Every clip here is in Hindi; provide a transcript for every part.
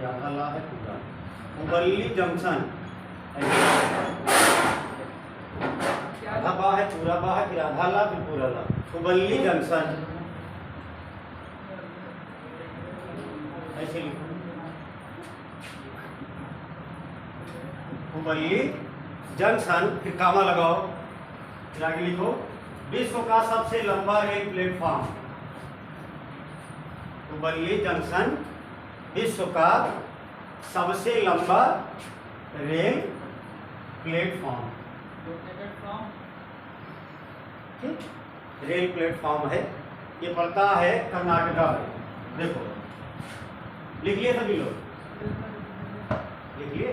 फिर आधा ला है पूरा। हुबल्ली जंक्शन, आधा बा है पूरा बा है फिर आधा ला फिर पूरा ला। हुबल्ली जंक्शन ऐसे लिखो, हुबल्ली जंक्शन फिर कामा लगाओ, फिर आगे लिखो विश्व का सबसे लंबा रेल प्लेटफॉर्म। हुबल्ली जंक्शन विश्व का सबसे लंबा रेल प्लेटफॉर्म, ठीक, रेल प्लेटफॉर्म है। ये पड़ता है कर्नाटका में। देखो लिख लिए सभी लोग, लिख लिए।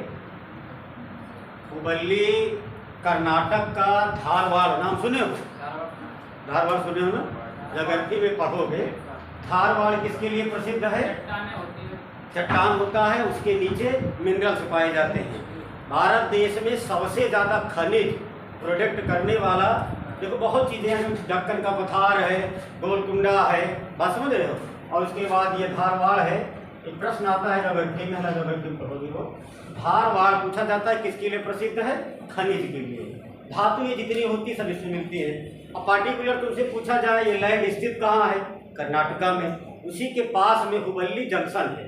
हुबल्ली कर्नाटक का धारवाड़, नाम सुने हो? धारवाड़ सुने हो ना, ज्योग्राफी में पढ़ोगे। धारवाड़ किसके लिए प्रसिद्ध है? चट्टान होता है, उसके नीचे मिनरल्स पाए जाते हैं। भारत देश में सबसे ज़्यादा खनिज प्रोडक्ट करने वाला, देखो बहुत चीज़ें हैं, दक्कन का पठार है, गोलकुंडा है, बात समझ रहे हो। और उसके बाद ये धारवाड़ है। एक प्रश्न आता है ज्योग्राफी में, ज्योग्राफी में पढ़ोगे हो, धारवाड़ पूछा जाता है किसके लिए प्रसिद्ध है? खनिज के लिए। धातु ये जितनी होती सब इसमें मिलती है। अब पार्टिकुलर तुमसे पूछा जाए ये लैंड स्थित कहाँ है? कर्नाटका में, उसी के पास में हुबल्ली जंक्शन है,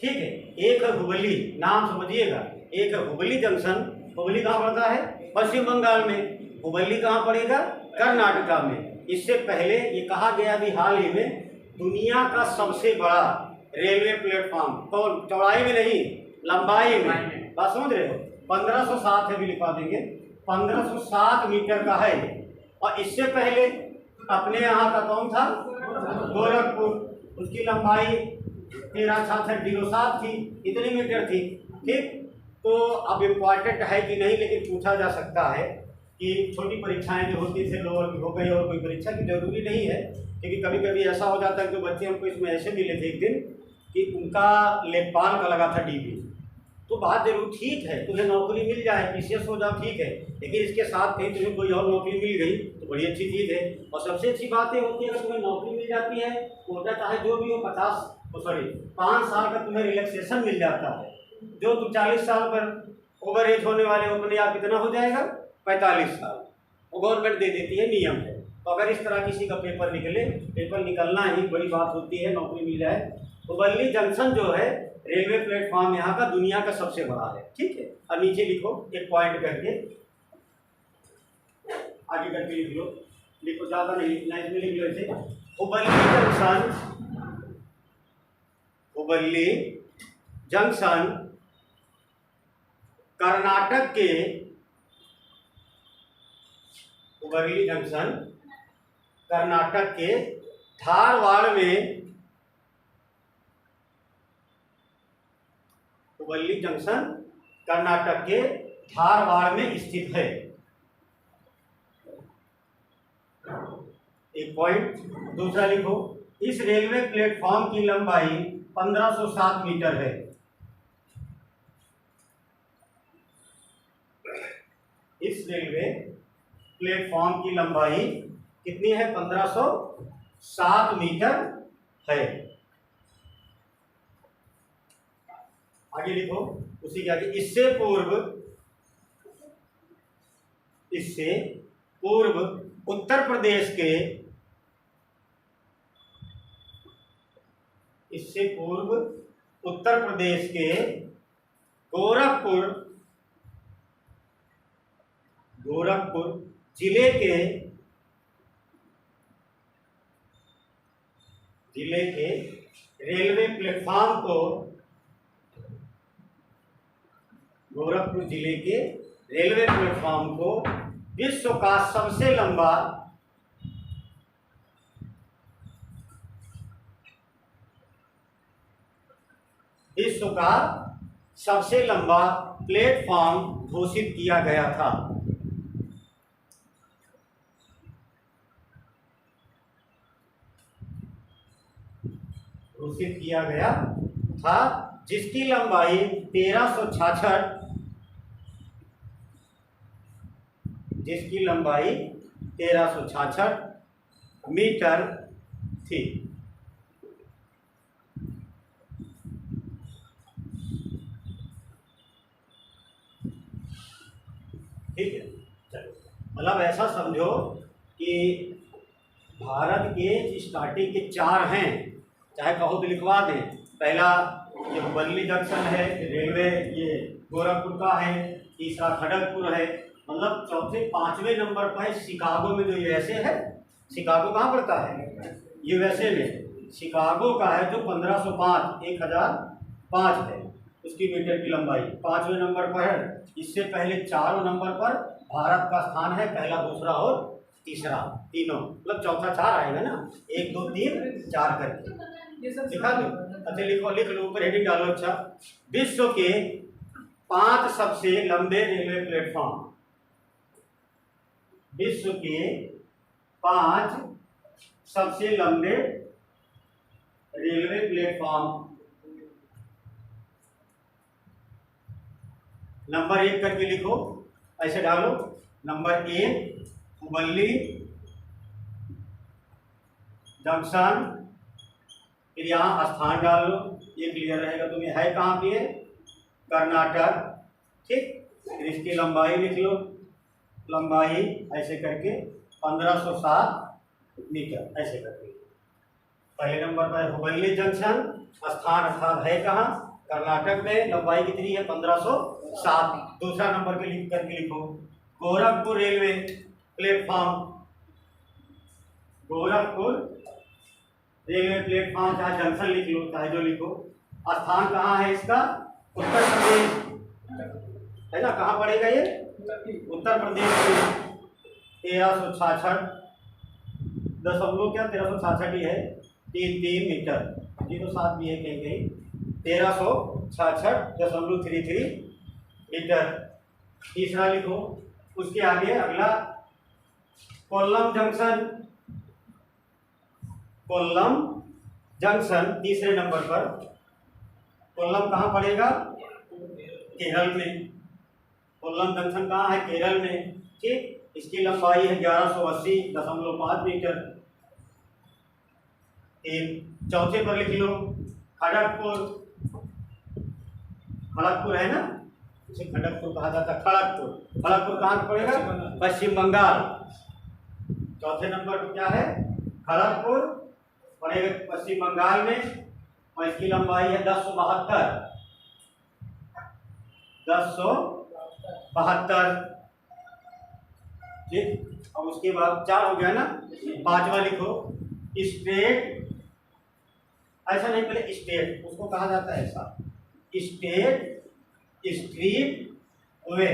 ठीक है। एक है हुबल्ली, नाम समझिएगा, एक है हुबल्ली जंक्शन। हुबल्ली कहाँ पड़ता है? पश्चिम बंगाल में। हुबल्ली कहाँ पड़ेगा? कर्नाटका में। इससे पहले ये कहा गया भी हाल ही में, दुनिया का सबसे बड़ा रेलवे प्लेटफॉर्म, तो चौड़ाई में नहीं लंबाई में, बात समझ रहे हो, 1507 है, भी लिखवा देंगे, 1507 मीटर का है। और इससे पहले अपने यहाँ का कौन था? गोरखपुर, उसकी लंबाई 136607 थी, इतनी मीटर थी, ठीक। तो अब इम्पॉर्टेंट है कि नहीं, लेकिन पूछा जा सकता है कि छोटी परीक्षाएं जो होती है लोअर की हो गई, और कोई परीक्षा की जरूरी नहीं है, क्योंकि कभी कभी ऐसा हो जाता है कि बच्चे हमको इसमें ऐसे मिले थे एक दिन कि उनका लेखपाल का लगा था डीबी, तो बात जरूर ठीक है, तुम्हें नौकरी मिल जाए, पीसीएस हो जाओ, ठीक है, लेकिन इसके साथ कहीं तुम्हें कोई और नौकरी मिल गई तो बड़ी अच्छी चीज़ है। और सबसे अच्छी बात ये होती है अगर तुम्हें नौकरी मिल जाती है, कोटा चाहे जो भी हो 5 साल का तुम्हें रिलैक्सेशन मिल जाता है। जो तुम 40 साल पर ओवर एज होने वाले हो, अपने आप कितना हो जाएगा? 45 साल, वो गवर्नमेंट दे देती है, नियम है। तो अगर इस तरह किसी का पेपर निकले, पेपर निकलना ही बड़ी बात होती है, नौकरी मिल जाए। हुबल्ली जंक्शन जो है रेलवे प्लेटफॉर्म यहाँ का दुनिया का सबसे बड़ा है, ठीक है। अब नीचे लिखो एक पॉइंट करके, आगे करके लिख लो, लिखो ज़्यादा नहीं लिखना, इसमें लिख लो ऐसे, हुबल्ली जंक्शन, हुबल्ली जंक्शन कर्नाटक के, हुबल्ली जंक्शन कर्नाटक के धारवाड़ में, हुबल्ली जंक्शन कर्नाटक के धारवाड़ में स्थित है। एक पॉइंट। दूसरा लिखो, इस रेलवे प्लेटफॉर्म की लंबाई 1507 मीटर है। इस रेलवे प्लेटफॉर्म की लंबाई कितनी है? 1507 मीटर है। आगे लिखो उसी के आगे, इससे पूर्व उत्तर प्रदेश के, इससे पूर्व उत्तर प्रदेश के गोरखपुर जिले के रेलवे प्लेटफॉर्म को, गोरखपुर जिले के रेलवे प्लेटफॉर्म को विश्व का सबसे लंबा, विश्व का सबसे लंबा प्लेटफॉर्म घोषित किया गया था। घोषित किया गया था, जिसकी लंबाई 1366, जिसकी लंबाई 1366 मीटर थी। मतलब ऐसा समझो कि भारत के स्टार्टिंग के 4 हैं, चाहे कहो तो लिखवा दें। पहला ये हुबल्ली जंक्शन है, रेलवे ये गोरखपुर का है, तीसरा खड़गपुर है, मतलब चौथे 5वें नंबर पर शिकागो में जो यूएसए है। शिकागो कहाँ पड़ता है? यूएसए में। शिकागो का है जो 1505 1005 है उसकी मीटर की लंबाई, 5वें नंबर पर है। इससे पहले 4 नंबर पर भारत का स्थान है, पहला, दूसरा और तीसरा, तीनों, मतलब चौथा 4 आएगा ना, 1 2 3 4 करके दिखा दो। अच्छा लिखो, लिख लो, ऊपर हेडिंग डालो। अच्छा, विश्व के 5 सबसे लंबे रेलवे प्लेटफॉर्म, विश्व के 5 सबसे लंबे रेलवे प्लेटफॉर्म। नंबर 1 करके लिखो, ऐसे डालो। नंबर 1 हुबल्ली जंक्शन, फिर यहाँ स्थान डाल लो, ये क्लियर रहेगा तुम्हें। है कहाँ पे? कर्नाटक, ठीक। फिर इसकी लंबाई लिख लो, लंबाई ऐसे करके 1507 मीटर ऐसे करके। पहले नंबर पर हुबल्ली जंक्शन, स्थान अर्थात है कहाँ? कर्नाटक में, लंबाई कितनी है? 1507। दूसरा नंबर के लिख करके लिखो Gorakhpur railway platform, Gorakhpur railway platform, चाहे जंक्शन लिख लो, चाहे जो लिखो। स्थान कहाँ है इसका? उत्तर प्रदेश है ना। कहाँ पड़ेगा ये? उत्तर प्रदेश में। 1366 ही है, 3 मीटर, 07 भी है कहीं कहीं, 1366.33 मीटर। तीसरा लिखो। उसके आगे अगला कोल्लम जंक्शन, कोल्लम जंक्शन तीसरे नंबर पर। कोल्लम कहाँ पड़ेगा? केरल में। कोल्लम जंक्शन कहाँ है? केरल में, ठीक। इसकी लंबाई है 1180.5 मीटर। चौथे पर लिख लो खड़गपुर, खड़गपुर है ना, इसे खड़गपुर कहा जाता है। खड़गपुर, खड़गपुर कहाँ पड़ेगा? पश्चिम बंगाल। चौथे नंबर पर क्या है? खड़गपुर पड़ेगा पश्चिम बंगाल में, और इसकी लंबाई है 1072, ठीक। और उसके बाद 4 हो गया ना। 5वां लिखो स्टेट, ऐसा नहीं, पहले स्टेट, उसको कहा जाता है ऐसा, स्टेट स्ट्रीट वे,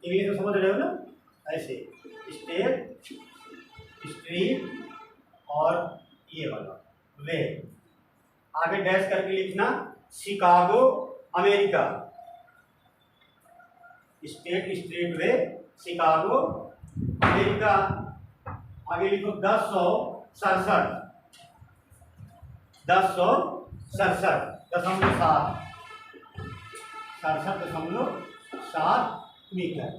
इंग्लिश में समझ रहे हो ना, ऐसे स्टेट स्ट्रीट और ये वाला वे। आगे डैश करके लिखना शिकागो अमेरिका, स्टेट स्ट्रीट वे शिकागो अमेरिका। आगे लिखो 1067.7 मीटर।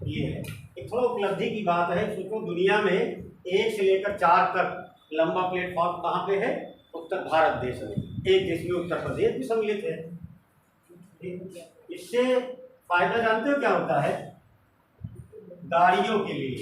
ये है एक थोड़ा उपलब्धि की बात है। सोचो दुनिया में 1 से लेकर 4 तक लंबा प्लेटफॉर्म कहाँ पे है? उत्तर भारत देश में। एक देश में उत्तर प्रदेश भी सम्मिलित है। इससे फायदा जानते हो क्या होता है? गाड़ियों के लिए,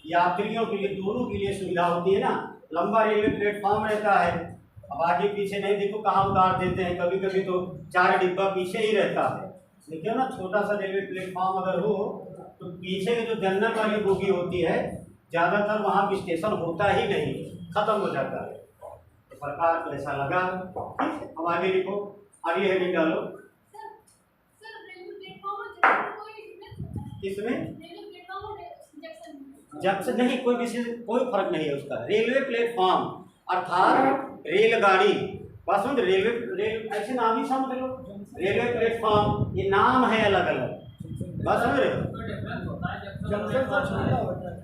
यात्रियों के लिए, दोनों के लिए सुविधा होती है ना। लंबा रेलवे प्लेटफॉर्म रहता है, अब आगे पीछे नहीं, देखो कहाँ उतार देते हैं, कभी कभी तो 4 डिब्बा पीछे ही रहता है। देखिए ना, छोटा सा रेलवे प्लेटफॉर्म अगर हो तो पीछे की जो जनरल वाली बोगी होती है, ज़्यादातर वहाँ भी स्टेशन होता ही नहीं, खत्म हो जाता है। तो सरकार को ऐसा लगा, अब आगे लिखो, आगे हेडिंग डालो। इसमें जंक्शन नहीं, कोई विशेष कोई फर्क नहीं है उसका। रेलवे प्लेटफॉर्म अर्थात रेलगाड़ी, बस समझ, रेलवे ऐसे नाम ही समझ लो, रेलवे प्लेटफॉर्म, ये नाम है अलग अलग, बस समझ रहे हो?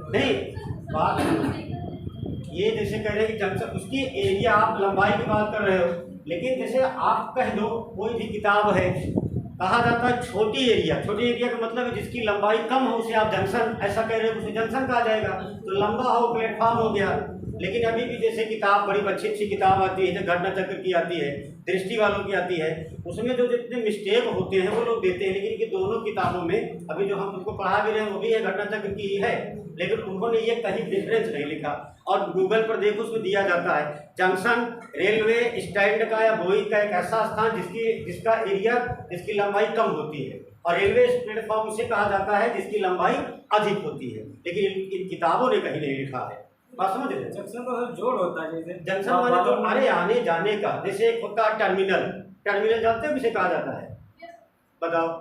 नहीं, बात ये जैसे कह रहे हैं कि जंक्शन, उसकी एरिया आप लंबाई की बात कर रहे हो, लेकिन जैसे आप कह दो कोई भी किताब है, कहा जाता है छोटी एरिया। छोटी एरिया का मतलब है जिसकी लंबाई कम हो, उसे आप जंक्शन ऐसा कह रहे हो, उसे जंक्शन कहा जाएगा। तो लंबा हो प्लेटफॉर्म हो गया। लेकिन अभी भी जैसे किताब, बड़ी अच्छी अच्छी किताब आती है, जो घटना चक्र की आती है, दृष्टि वालों की आती है, उसमें जो जितने मिस्टेक होते हैं वो लोग देते हैं। लेकिन कि दोनों किताबों में अभी जो हम तुमको पढ़ा भी रहे हैं वो भी है, घटना चक्र की ही है, लेकिन उन्होंने ये कहीं डिफरेंस नहीं लिखा। और गूगल पर देखो उसमें दिया जाता है जंक्शन रेलवे स्टैंड का या बोई का एक ऐसा स्थान जिसका एरिया जिसकी लंबाई कम होती है, और रेलवे प्लेटफॉर्म उसे कहा जाता है जिसकी लंबाई अधिक होती है, लेकिन इन किताबों ने कहीं नहीं लिखा है। बात समझ रहे? जंक्शन का जोड़ होता है, जैसे जंक्शन माने तो हमारे आने जाने का, जैसे एक होता है टर्मिनल। टर्मिनल जानते हो किसे कहा जाता है? बताओ।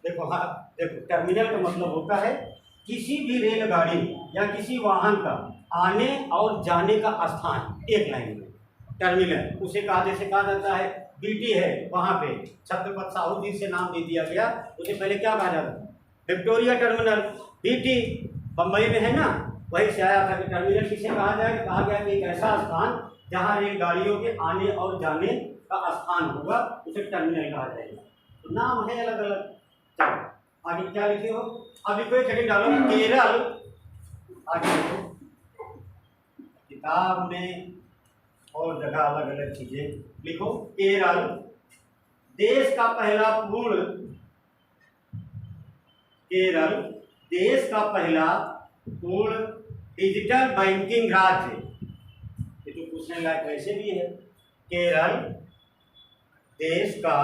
देखो, हाँ देखो, टर्मिनल का मतलब होता है किसी भी रेलगाड़ी या किसी वाहन का आने और जाने का स्थान एक लाइन में, टर्मिनल उसे कहा, जैसे कहा जाता है बीटी है, वहाँ पे छत्रपति साहू जी से नाम दे दिया गया, उसे पहले क्या कहा जाता था? Victoria terminal. बीटी बम्बई में है ना, वही से आया था कि टर्मिनल किसे कहा जाए? कहा गया कि एक ऐसा स्थान जहाँ रेलगाड़ियों के आने और जाने का स्थान होगा, उसे टर्मिनल कहा जाएगा। तो नाम है अलग अलग। चलो आगे क्या लिखे हो? अभी कोई चटिंग डालो, केरल। आगे लिखो, किताब में और जगह अलग अलग चीजें लिखो। केरल देश का पहला पूर्ण, केरल देश का पहला पूर्ण डिजिटल बैंकिंग राज्य। ये तो पूछने लायक वैसे भी है। केरल देश का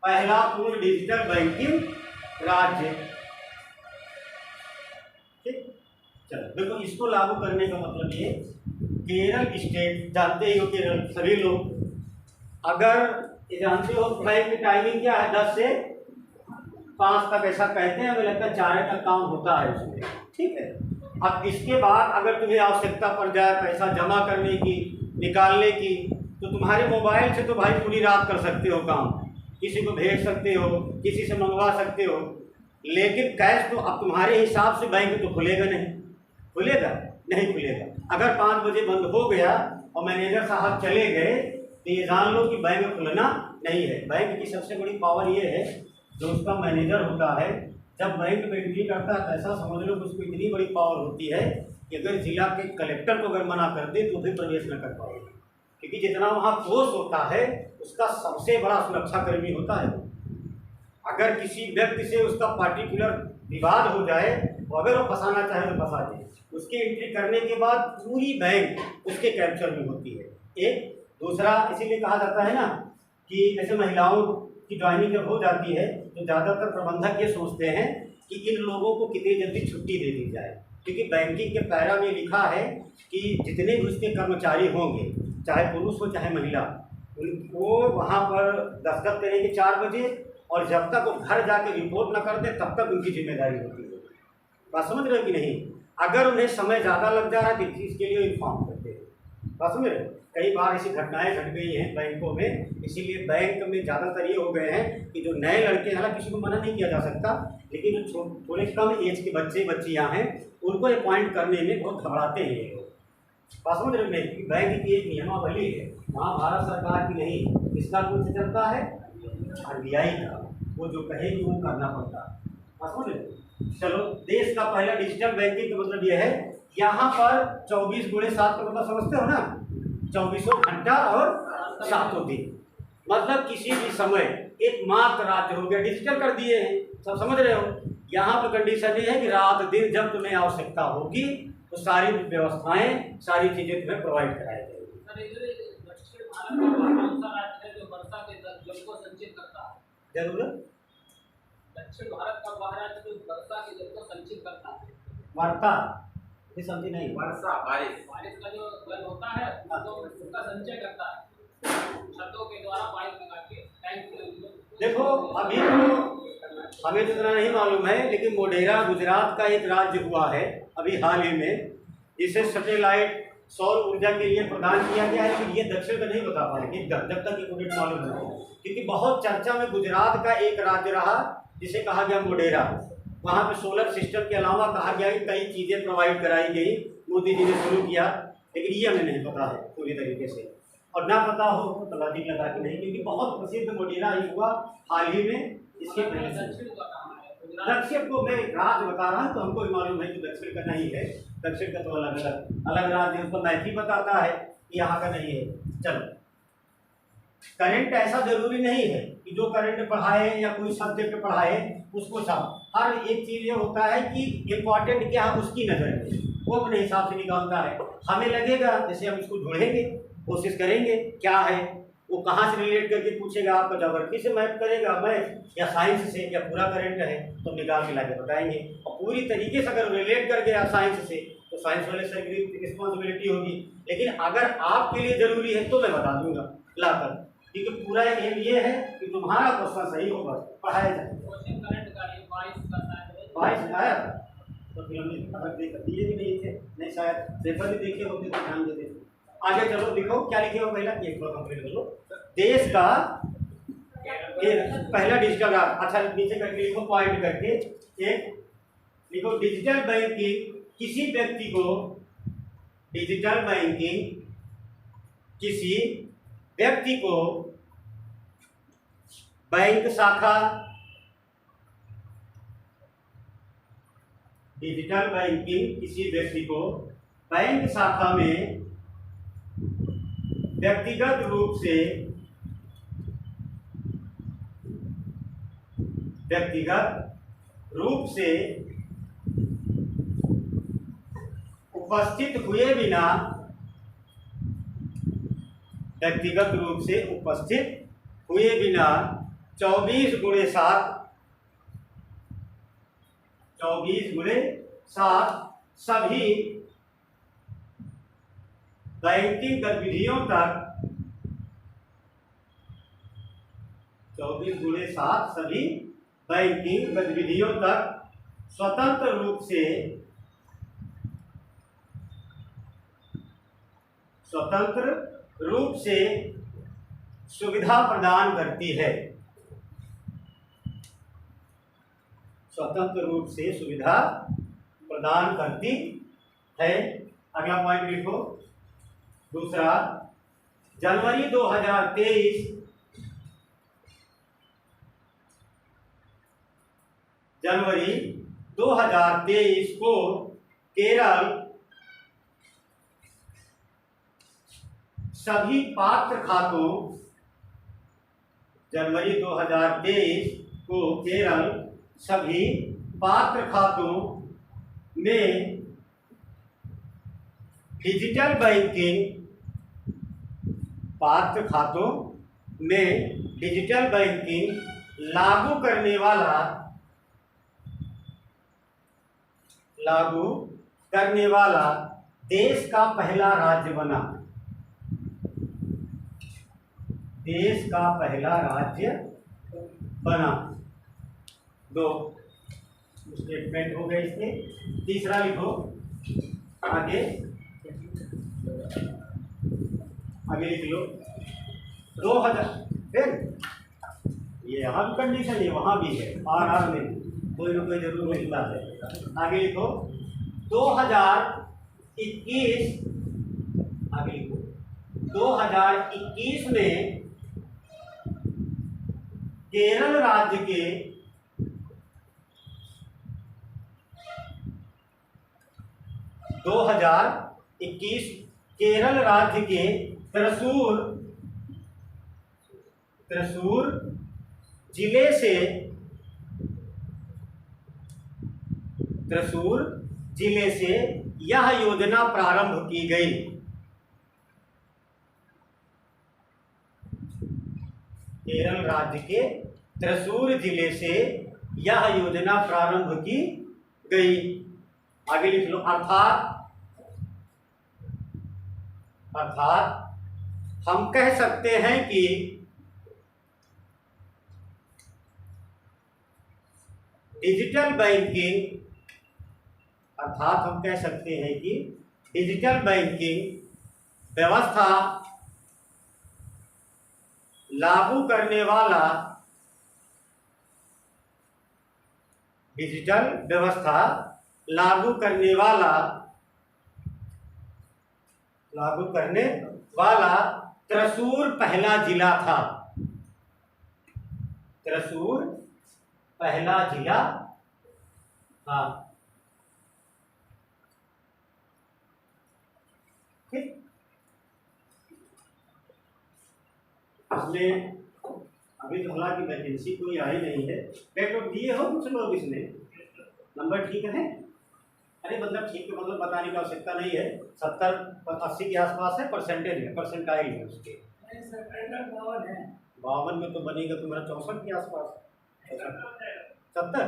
पहला पूर्ण डिजिटल बैंकिंग राज्य। ठीक, चलो देखो, इसको लागू करने का मतलब ये, केरल स्टेट, जानते ही हो केरल सभी लोग, अगर ये जानते हो बैंक की टाइमिंग क्या है? 10 से 5 तक ऐसा कहते हैं, हमें लगता है 4 तक काम होता है उसमें। ठीक है, अब इसके बाद अगर तुम्हें आवश्यकता पड़ जाए पैसा जमा करने की, निकालने की, तो तुम्हारे मोबाइल से तो भाई पूरी रात कर सकते हो काम, किसी को भेज सकते हो, किसी से मंगवा सकते हो, लेकिन कैश तो अब तुम्हारे हिसाब से बैंक तो खुलेगा नहीं। खुलेगा? नहीं खुलेगा। अगर 5 बजे बंद हो गया और मैनेजर साहब चले गए, तो ये जान लो कि बैंक खुलना नहीं है। बैंक की सबसे बड़ी पावर ये है, जो उसका मैनेजर होता है, जब बैंक में एंट्री करता है, ऐसा समझ लो कि उसको इतनी बड़ी पावर होती है कि अगर जिला के कलेक्टर को अगर मना कर दे तो भी प्रवेश न कर पाएगा, क्योंकि जितना वहाँ फोर्स होता है उसका सबसे बड़ा सुरक्षाकर्मी होता है। अगर किसी व्यक्ति से उसका पार्टिकुलर विवाद हो जाए, तो अगर वो फंसाना चाहे तो फंसा दे, उसकी एंट्री करने के बाद पूरी बैंक उसके कैप्चर में होती है। एक दूसरा, इसीलिए कहा जाता है ना कि जैसे महिलाओं की ज्वाइनिंग जब हो जाती है तो ज़्यादातर प्रबंधक ये सोचते हैं कि इन लोगों को कितनी जल्दी छुट्टी दे दी जाए, क्योंकि बैंकिंग के पैरा में लिखा है कि जितने भी उसके कर्मचारी होंगे, चाहे पुरुष हो चाहे महिला, उनको वहाँ पर दस्तक करेंगे 4 बजे, और जब तक वो घर जाके रिपोर्ट न कर दे तब तक उनकी जिम्मेदारी होती है। बात समझ रहे हो कि नहीं? अगर उन्हें समय ज़्यादा लग जा रहा है तो इसके लिए इन्फॉर्म करते हैं। बात समझ रहे हो? कई बार ऐसी घटनाएं घट गई हैं बैंकों में, इसीलिए बैंक में ज़्यादातर ये हो गए हैं कि जो नए लड़के, हालांकि किसी को मना नहीं किया जा सकता, लेकिन जो थोड़े कम एज के बच्चे बच्चियाँ हैं उनको अपॉइंट करने में बहुत घबराते हैं ये लोग। बात समझ रहे हो नहीं? बैंक की एक नियमावली है, वहाँ भारत सरकार की नहीं, किसका रूल चलता है? RBI का। वो जो कहेगी वो करना पड़ता है। बात समझ रहे हो? चलो, देश का पहला डिजिटल बैंकिंग का मतलब ये है, यहाँ पर 24x7 का मतलब समझते हो ना, 24 घंटा और 7 दिन, मतलब किसी भी समय एकमात्र राज्य हो गया, डिजिटल कर दिए हैं। सब समझ रहे हो? यहाँ पर कंडीशन ये है कि रात दिन जब तुम्हें आवश्यकता होगी तो सारी व्यवस्थाएं, सारी चीजें तुम्हें प्रोवाइड कराई जाएगी। जरूर दक्षिण भारत का वह राज्य जो वर्षा के जल को संचित करता है। वार्ता ये समझी नहीं? वर्षा, बारिश का जो जल होता है तो उसका संचय करता है, छतों के द्वारा पाइप लगा के टैंक। देखो, अभी तो हमें तो इतना नहीं मालूम है, लेकिन मोढेरा गुजरात का एक राज्य हुआ है अभी हाल ही में, जिसे सैटेलाइट सौर ऊर्जा के लिए प्रदान किया गया है। फिर ये दक्षिण का नहीं बता पाएंगे जब तक ये मुझे मालूम है, क्योंकि बहुत चर्चा में गुजरात का एक राज्य रहा जिसे कहा गया मोढेरा। वहाँ पे सोलर सिस्टम के अलावा कहा गया कि कई चीज़ें प्रोवाइड कराई गई, मोदी जी ने शुरू किया, लेकिन ये हमें नहीं पता है पूरी तरीके से, और ना पता हो तो तलादी लगा के नहीं, क्योंकि बहुत प्रसिद्ध मोढेरा ही हुआ हाल ही में। इसके दक्षिण को मैं राज्य बता रहा हूँ, तो हमको भी मालूम है कि दक्षिण का नहीं है, दक्षिण का तो अलग अलग राज्य, उसको मैथ ही बताता है, यहाँ का नहीं है। चलो करंट ऐसा जरूरी नहीं है कि जो करंट पढ़ाए या कोई सब्जेक्ट पढ़ाए उसको सब, हर एक चीज ये होता है कि इम्पोर्टेंट क्या है उसकी नजर में वो अपने हिसाब से निकालता है। हमें लगेगा जैसे हम इसको ढूंढेंगे, कोशिश करेंगे क्या है, वो कहाँ से रिलेट करके पूछेगा, आपका ज्योग्राफी से मैथ करेगा मैथ या साइंस से या पूरा करंट है तो निकाल के लाके बताएंगे। और पूरी तरीके से अगर रिलेट कर गया साइंस से तो साइंस वाले से रिस्पॉन्सिबिलिटी होगी, लेकिन अगर आपके लिए जरूरी है तो मैं बता दूंगा लाकर, क्योंकि पूरा एम ये है कि तुम्हारा क्वेश्चन सही होगा, पढ़ाया जाए। क्वेश्चन करंट का ये 22 का शायद 22 आया तो फिर हमने खबर देख दिए भी नहीं थे, नहीं शायद पेपर भी देखे होते तो ध्यान देते। आगे चलो दिखो क्या लिखे हो, पहला एक बार कंप्लीट कर लो। देश का ये पहला डिजिटल ग्राफ, अच्छा नीचे करके लिखो पॉइंट करके, एक लिखो डिजिटल बैंकिंग किसी व्यक्ति को, डिजिटल बैंकिंग किसी व्यक्ति को बैंक शाखा, डिजिटल बैंकिंग किसी व्यक्ति को बैंक शाखा में व्यक्तिगत रूप से उपस्थित हुए बिना, व्यक्तिगत रूप से उपस्थित हुए बिना 24x7 सभी बैंकिंग गतिविधियों तक, 24x7 सभी बैंकिंग गतिविधियों तक स्वतंत्र रूप से सुविधा प्रदान करती है, स्वतंत्र रूप से सुविधा प्रदान करती है। अगला पॉइंट लिखो दूसरा, जनवरी 2023 को केरल सभी पात्र खातों, जनवरी 2023 को केरल सभी पात्र खातों में डिजिटल बैंकिंग, पात्र खातों में डिजिटल बैंकिंग लागू करने वाला देश का पहला राज्य बना, देश का पहला राज्य बना। 2 स्टेटमेंट हो गए इसके। तीसरा लिखो आगे लिख लो 2000, फिर ये यहाँ भी कंडीशन है वहाँ भी है, आर में कोई ना कोई जरूर लिखना है। आगे लिखो 2021, आगे लिखो 2021 में केरल राज्य के 2021 केरल राज्य के त्रिशूर जिले से यह योजना प्रारंभ की गई। केरल राज्य के त्रिशूर जिले से यह योजना प्रारंभ की गई। आगे लिख लो अर्थात हम कह सकते हैं कि डिजिटल बैंकिंग व्यवस्था लागू करने वाला, डिजिटल व्यवस्था लागू करने वाला त्रिशूर पहला जिला था। त्रिशूर पहला जिला था। ठीक, हमने अभी तो हालांकि वैकेंसी कोई आई नहीं है। पेट दिए हो कुछ लोग इसमें, नंबर ठीक है? अरे मतलब ठीक है, मतलब बताने की आवश्यकता नहीं है। 70-80 के आसपास है, परसेंटेज है, परसेंटाइल है उसके। 52 में तो बनेगा तुम्हारा 64 के आसपास, 70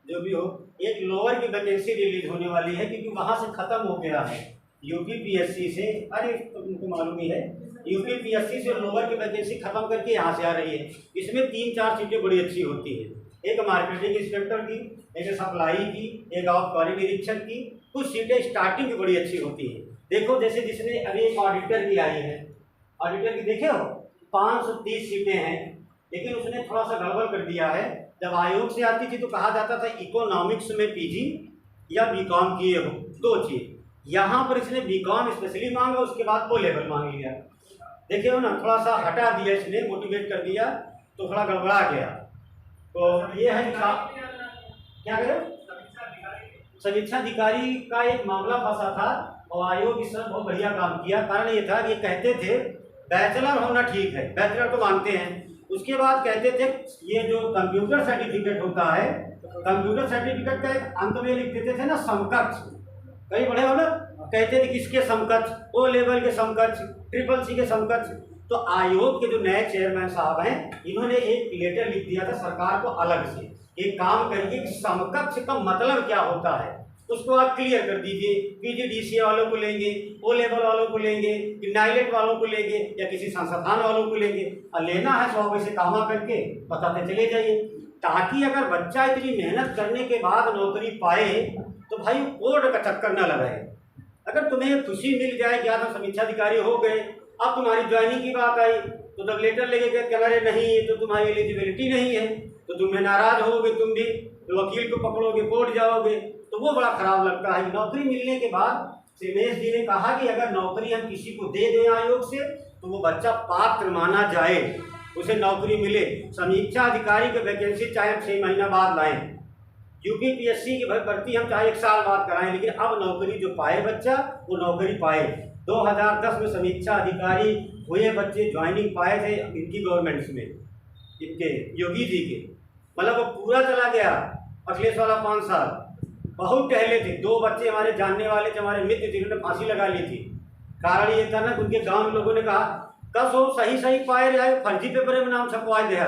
जो भी हो। एक लोअर की वैकेंसी रिलीज होने वाली है क्योंकि वहाँ से खत्म हो गया है यूपीपीएससी से। अरे तुमको मालूम ही है, यूपीपीएससी से लोअर की वैकेंसी खत्म करके यहाँ से आ रही है। इसमें 3-4 सीटें बड़ी अच्छी होती है, एक मार्केटिंग इंस्पेक्टर की, एक सप्लाई की, एक आबकारी निरीक्षक की। कुछ सीटें स्टार्टिंग की बड़ी अच्छी होती है। देखो जैसे जिसने अभी एक ऑडिटर की आई है, ऑडिटर की देखे हो 530 सीटें हैं, लेकिन उसने थोड़ा सा गड़बड़ कर दिया है। जब आयोग से आती थी तो कहा जाता था इकोनॉमिक्स में पीजी या बीकॉम किए हो, 2 चीज। यहाँ पर इसने बीकॉम स्पेशली मांगा, उसके बाद वो लेवल मांग लिया। देखे हो ना, थोड़ा सा हटा दिया इसने, मोटिवेट कर दिया तो थोड़ा गड़बड़ा गया। तो ये है क्या करें, समीक्षा अधिकारी का एक मामला फंसा था और आयोग इस समय बहुत बढ़िया काम किया। कारण ये था कि ये कहते थे बैचलर होना ठीक है, बैचलर तो मानते हैं। उसके बाद कहते थे ये जो कंप्यूटर सर्टिफिकेट होता है, कंप्यूटर सर्टिफिकेट का एक अंत में लिख देते थे ना समकक्ष। कई बड़े वाले कहते थे किसके समकक्ष, ओ लेवल के समकक्ष, CCC के समकक्ष। तो आयोग के जो नए चेयरमैन साहब हैं, इन्होंने एक लेटर लिख दिया था सरकार को अलग से, एक काम करिए कि समकक्ष का मतलब क्या होता है उसको आप क्लियर कर दीजिए। PGDCA वालों को लेंगे, ओ लेवल वालों को लेंगे, नाइलेट वालों को लेंगे या किसी संस्थान वालों को लेंगे, और लेना है तो आप ऐसे कामा करके बताते चले जाइए, ताकि अगर बच्चा इतनी मेहनत करने के बाद नौकरी पाए तो भाई कोर्ट का चक्कर न लगाए। अगर तुम्हें खुशी मिल जाए कि आप समीक्षा अधिकारी हो गए, अब तुम्हारी ज्वाइनिंग की बात आई तो जब लेटर लेके गए कह रहे नहीं तो तुम्हारी एलिजिबिलिटी नहीं है, तो तुम्हें नाराज होगे, तुम भी वकील को पकड़ोगे, कोर्ट जाओगे, तो वो बड़ा खराब लगता है। नौकरी मिलने के बाद श्रीमेश जी ने कहा कि अगर नौकरी हम किसी को दे दें आयोग से तो वो बच्चा पात्र माना जाए, उसे नौकरी मिले। समीक्षा अधिकारी की वैकेंसी चाहे 6 महीना बाद लाएं, यूपीपीएससी की भर्ती हम चाहे 1 साल बाद कराएं, लेकिन अब नौकरी जो पाए बच्चा वो नौकरी पाए। 2010 में समीक्षा अधिकारी हुए बच्चे ज्वाइनिंग पाए थे इनकी गवर्नमेंट्स में, इनके योगी जी के, मतलब वो पूरा चला गया अखिलेश वाला 5 साल। बहुत टहले थे, 2 बच्चे हमारे जानने वाले थे, हमारे मित्र थे, उन्होंने फांसी लगा ली थी। कारण ये था ना कि उनके गाँव में लोगों ने कहा कस हो सही पाए रहे, फर्जी पेपर में नाम छपवा दिया।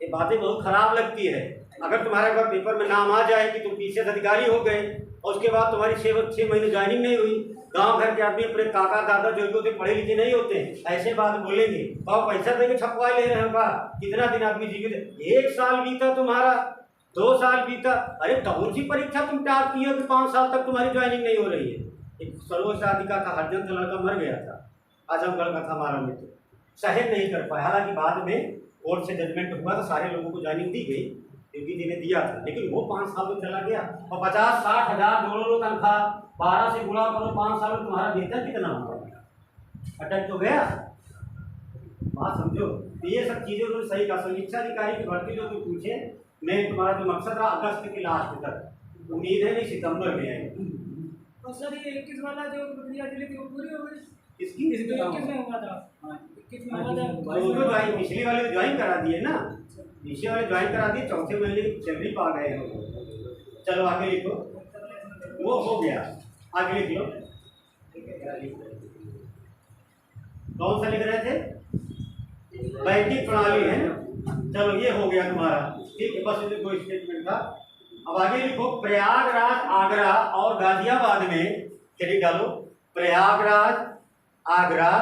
ये बातें बहुत खराब लगती है। अगर तुम्हारे अगर पेपर में नाम आ जाए कि तुम पीसीएस अधिकारी हो गए और उसके बाद तुम्हारी 6 महीने ज्वाइनिंग नहीं हुई, गांव घर के आदमी अपने काका दादा जो होते पढ़े लिखे नहीं होते, ऐसे बात बोलेंगे और पैसा देके छपवा ले रहे होगा। कितना दिन आदमी जीवित है, 1 साल बीता तुम्हारा, 2 साल बीता, अरे कौन सी परीक्षा तुम टाप की हो कि 5 साल तक तुम्हारी ज्वाइनिंग नहीं हो रही है। एक सरोज साधिका का हरजन लड़का मर गया था, आजमगढ़ का था हमारा मित्र, सहन नहीं कर पाया। हालांकि बाद में कोर्ट से जजमेंट हुआ तो सारे लोगों को ज्वाइनिंग दी गई, योगी जी ने दिया था, लेकिन वो 5 साल में चला गया। और 50-60 हज़ार दोनों तनख्वाह 12 से गुणा करो, 5 साल में तुम्हारा वेतन कितना होगा, अटक तो गया। बात समझो। तो ये सब चीज़ें उन्होंने सही कहा। समीक्षा अधिकारी की भर्ती जो तुम पूछे, मैं तुम्हारा जो मकसद रहा अगस्त के लास्ट तक, उम्मीद है नहीं सितंबर में आएगी। और सर ये 21 वाला जो प्रक्रिया चली थी वो पूरी हो गई? इसकी 21 में हुआ था, 21 में हुआ था। पिछली वाले ज्वाइन करा दिए ना, पिछले वाले ज्वाइन करा दिए, 4थे महीने की सैलरी पा गए हैं। चलो आगे लिखो, वो हो गया, आगे लिख लो। कौन सा लिख रहे थे, बैंकिंग प्रणाली है ना। चलो ये हो गया तुम्हारा, ठीक है, बस इसमें कोई स्टेटमेंट था। अब आगे लिखो, प्रयागराज, आगरा और गाजियाबाद में, चलिए डालो, प्रयागराज, आगरा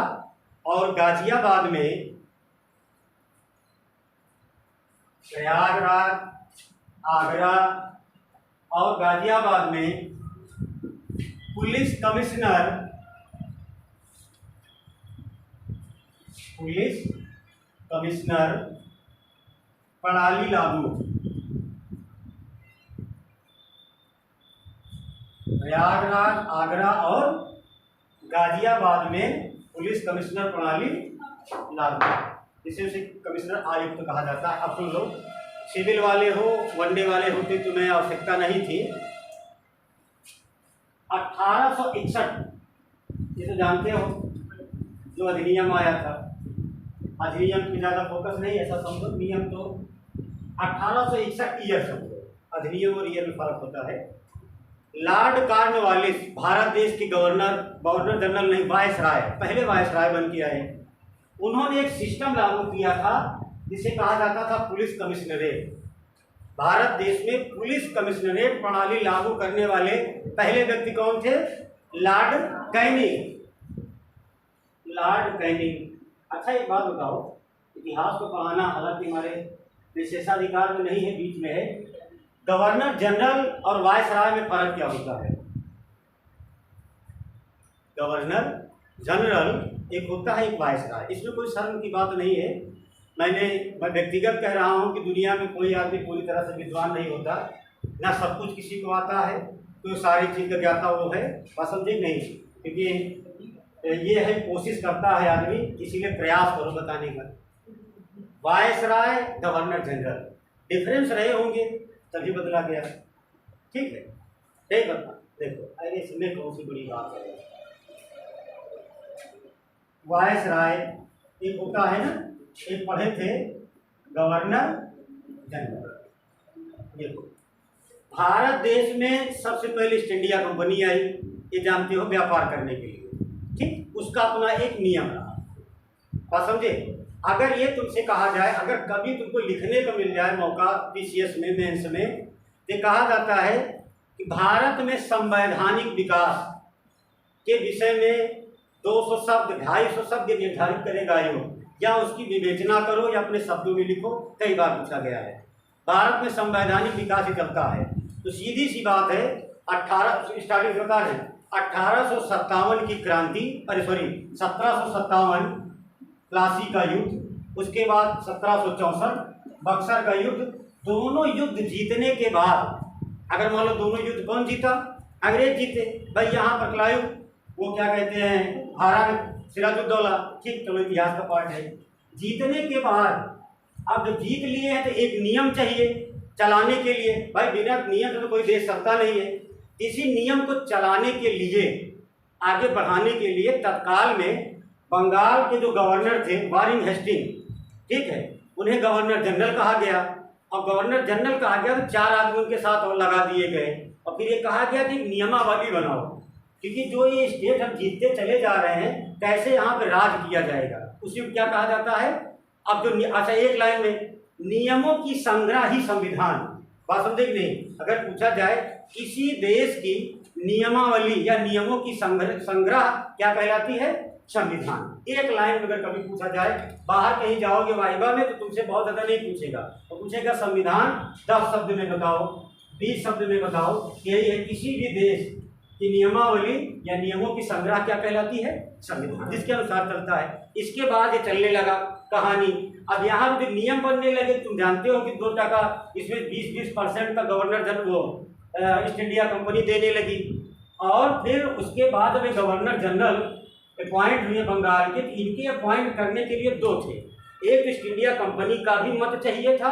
और गाजियाबाद में, प्रयागराज, आगरा और गाजियाबाद में पुलिस कमिश्नर प्रणाली लागू। प्रयागराज, आगरा और गाजियाबाद में पुलिस कमिश्नर प्रणाली लागू, जिसे उसे कमिश्नर आयुक्त तो कहा जाता है। अब तुम लोग सिविल वाले हो, वनडे वाले होते तुम्हें आवश्यकता नहीं थी। 1861 ये तो जानते हो जो अधिनियम आया था, अधिनियम पे ज़्यादा फोकस नहीं, ऐसा समझो। नियम तो 1861 ईयर समझो, अधिनियम और ईयर में फर्क होता है। लॉर्ड कॉर्नवालिस भारत देश के गवर्नर जनरल नहीं, वायसराय, पहले वायसराय बन के आए। उन्होंने एक सिस्टम लागू किया था जिसे कहा जाता था पुलिस कमिश्नरेट। भारत देश में पुलिस कमिश्नरेट प्रणाली लागू करने वाले पहले व्यक्ति कौन थे? Lord Canning. Lord Canning. अच्छा एक बात बताओ, इतिहास को पढ़ाना हालांकि हमारे विशेषाधिकार में नहीं है, बीच में है। गवर्नर जनरल और वायसराय में फर्क क्या होता है? गवर्नर जनरल एक होता है, एक वायसराय। इसमें कोई शर्म की बात नहीं है। मैं व्यक्तिगत कह रहा हूं कि दुनिया में कोई आदमी पूरी तरह से विद्वान नहीं होता, ना सब कुछ किसी को आता है, तो सारी चीज़ का ज्ञाता वो है, समझे नहीं। क्योंकि ये है, कोशिश करता है आदमी, इसीलिए प्रयास करो बताने का। वायसराय, गवर्नर जनरल, डिफरेंस रहे होंगे तभी बदला गया, ठीक है। ठीक है, देखो अरे इसमें कौन सी बड़ी बात है। वायसराय एक होता है ना, एक पढ़े थे गवर्नर जनरल। देखो भारत देश में सबसे पहले ईस्ट इंडिया कंपनी आई, ये जानते हो, व्यापार करने के लिए, ठीक। उसका अपना एक नियम रहा, बात समझे। अगर ये तुमसे कहा जाए, अगर कभी तुमको लिखने को मिल जाए मौका पीसीएस में, मेंस में, तो कहा जाता है कि भारत में संवैधानिक विकास के विषय में 200 शब्द 250 शब्द निर्धारित करेगा आयोग, या उसकी विवेचना करो या अपने शब्दों में लिखो, कई बार पूछा गया है। भारत में संवैधानिक विकास ही चलता है, तो सीधी सी बात है। 1857 की क्रांति, 1757 प्लासी का युद्ध, उसके बाद 1764 बक्सर का युद्ध। दोनों युद्ध जीतने के बाद, अगर मान लो दोनों युद्ध कौन जीता? अंग्रेज जीते भाई। यहाँ पर क्लाइव, वो क्या कहते हैं, हारा सिराजुद्दौला, ठीक, चलो इतिहास का पार्ट है। जीतने के बाद अब जब जीत लिए हैं तो एक नियम चाहिए चलाने के लिए। भाई बिना नियम तो कोई देश चलता नहीं है। इसी नियम को चलाने के लिए, आगे बढ़ाने के लिए तत्काल में बंगाल के जो गवर्नर थे वारेन हेस्टिंग, ठीक है, उन्हें गवर्नर जनरल कहा गया। और गवर्नर जनरल कहा गया तो 4 आदमियों के साथ और लगा दिए गए, और फिर ये कहा गया कि नियमावली बनाओ, क्योंकि जो ये स्टेट हम जीतते चले जा रहे हैं, कैसे यहाँ पे राज किया जाएगा। उसी को क्या कहा जाता है? अब जो अच्छा एक लाइन में, नियमों की संग्रह ही संविधान। बात समझे कि नहीं? अगर पूछा जाए किसी देश की नियमावली या नियमों की संग्रह क्या कहलाती है? संविधान। एक लाइन में अगर कभी पूछा जाए, बाहर कहीं जाओगे वाइवा में तो तुमसे बहुत ज़्यादा नहीं पूछेगा, तो पूछेगा संविधान 10 शब्द में बताओ, 20 शब्द में बताओ। यही है, किसी भी देश की नियमावली या नियमों की संग्रह क्या कहलाती है? संविधान, जिसके अनुसार चलता है। इसके बाद ये चलने लगा कहानी। अब यहाँ जो नियम बनने लगे, तुम जानते हो कि 2 टका इसमें 20% का गवर्नर जनरल वो ईस्ट इंडिया कंपनी देने लगी। और फिर उसके बाद में गवर्नर जनरल अपॉइंट हुए बंगाल के। इनके अपॉइंट करने के लिए 2 थे, एक ईस्ट इंडिया कंपनी का भी मत चाहिए था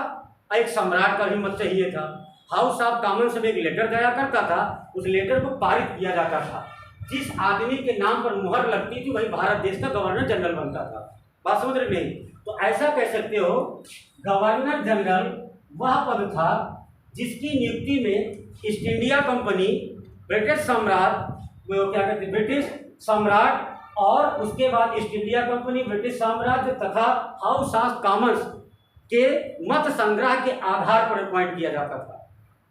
और एक सम्राट का भी मत चाहिए था। हाउस ऑफ कॉमन्स में एक लेटर जाया करता था, उस लेटर को पारित किया जाता था। जिस आदमी के नाम पर मुहर लगती थी वही भारत देश का गवर्नर जनरल बनता था। बात समझ रहे नहीं? तो ऐसा कह सकते हो, गवर्नर जनरल वह पद था जिसकी नियुक्ति में ईस्ट इंडिया कंपनी, ब्रिटिश सम्राट, वो क्या कहते हैं, ब्रिटिश सम्राट, और उसके बाद ईस्ट इंडिया कंपनी, ब्रिटिश साम्राज्य तथा हाउस ऑफ कॉमन्स के मत संग्रह के आधार पर अपॉइंट किया जाता था।